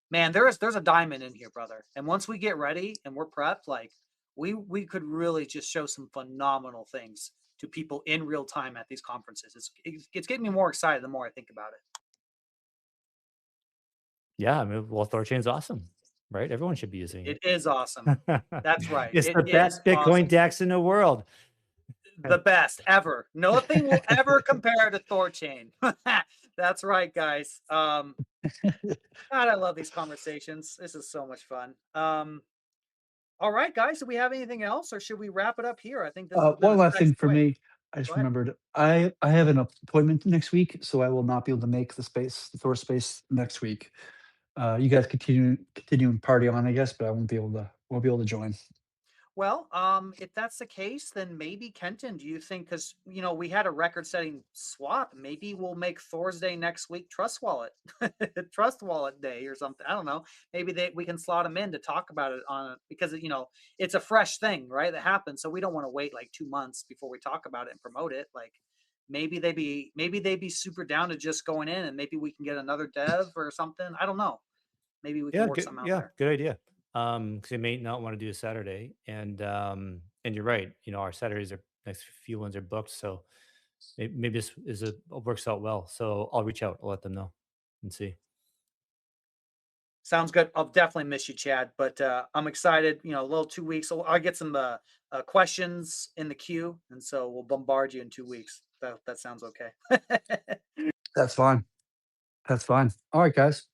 man, there's a diamond in here, brother. And once we get ready and we're prepped, like we could really just show some phenomenal things to people in real time at these conferences. It's getting me more excited the more I think about it. Yeah, I mean, well, THORChain's awesome, right? Everyone should be using It is awesome. it. That's right. It's It the is best Bitcoin awesome. DEX in the world. The best ever. Nothing will ever compare to THORChain. That's right, guys. God, I love these conversations. This is so much fun. All right, guys. Do we have anything else, or should we wrap it up here? I think this has been One a last thing sexy for way. me. I Go just ahead. remembered. I have an appointment next week, so I will not be able to make the Thor space next week. You guys continue and party on, I guess, but I won't be able to join. Well, if that's the case, then maybe Kenton, do you think because we had a record-setting swap, maybe we'll make Thursday next week Trust Wallet, Trust Wallet Day or something. I don't know. Maybe we can slot them in to talk about it on because it's a fresh thing, right? That happens, so we don't want to wait like 2 months before we talk about it and promote it. Like maybe they'd be super down to just going in, and maybe we can get another dev or something. I don't know. Maybe we can work something out Yeah, there. good idea. Because they may not want to do a Saturday, and you're right. Our Saturdays are next few ones are booked, so maybe this is works out well. So I'll reach out. I'll let them know and see. Sounds good. I'll definitely miss you, Chad, but I'm excited. A little 2 weeks. So I'll get some questions in the queue, and so we'll bombard you in 2 weeks. That sounds okay. That's fine. That's fine. All right, guys.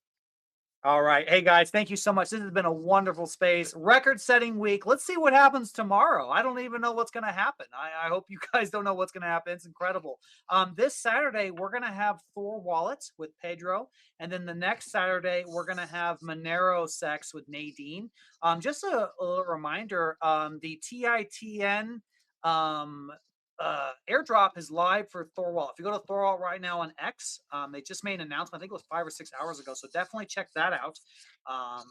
All right. Hey, guys, thank you so much. This has been a wonderful space, record setting week. Let's see what happens tomorrow. I don't even know what's going to happen. I hope you guys don't know what's going to happen. It's incredible. This Saturday, we're going to have Thor wallets with Pedro. And then the next Saturday, we're going to have Monero Sex with Nadine. Just a little reminder the TITN airdrop is live for Thorwall. If you go to Thorwall right now on X, they just made an announcement. I think it was 5 or 6 hours ago. So definitely check that out. Um,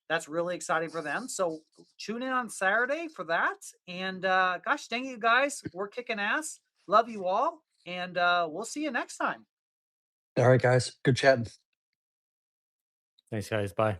that's really exciting for them. So tune in on Saturday for that. And gosh, dang you guys, we're kicking ass. Love you all. And we'll see you next time. All right, guys. Good chatting. Thanks, guys. Bye.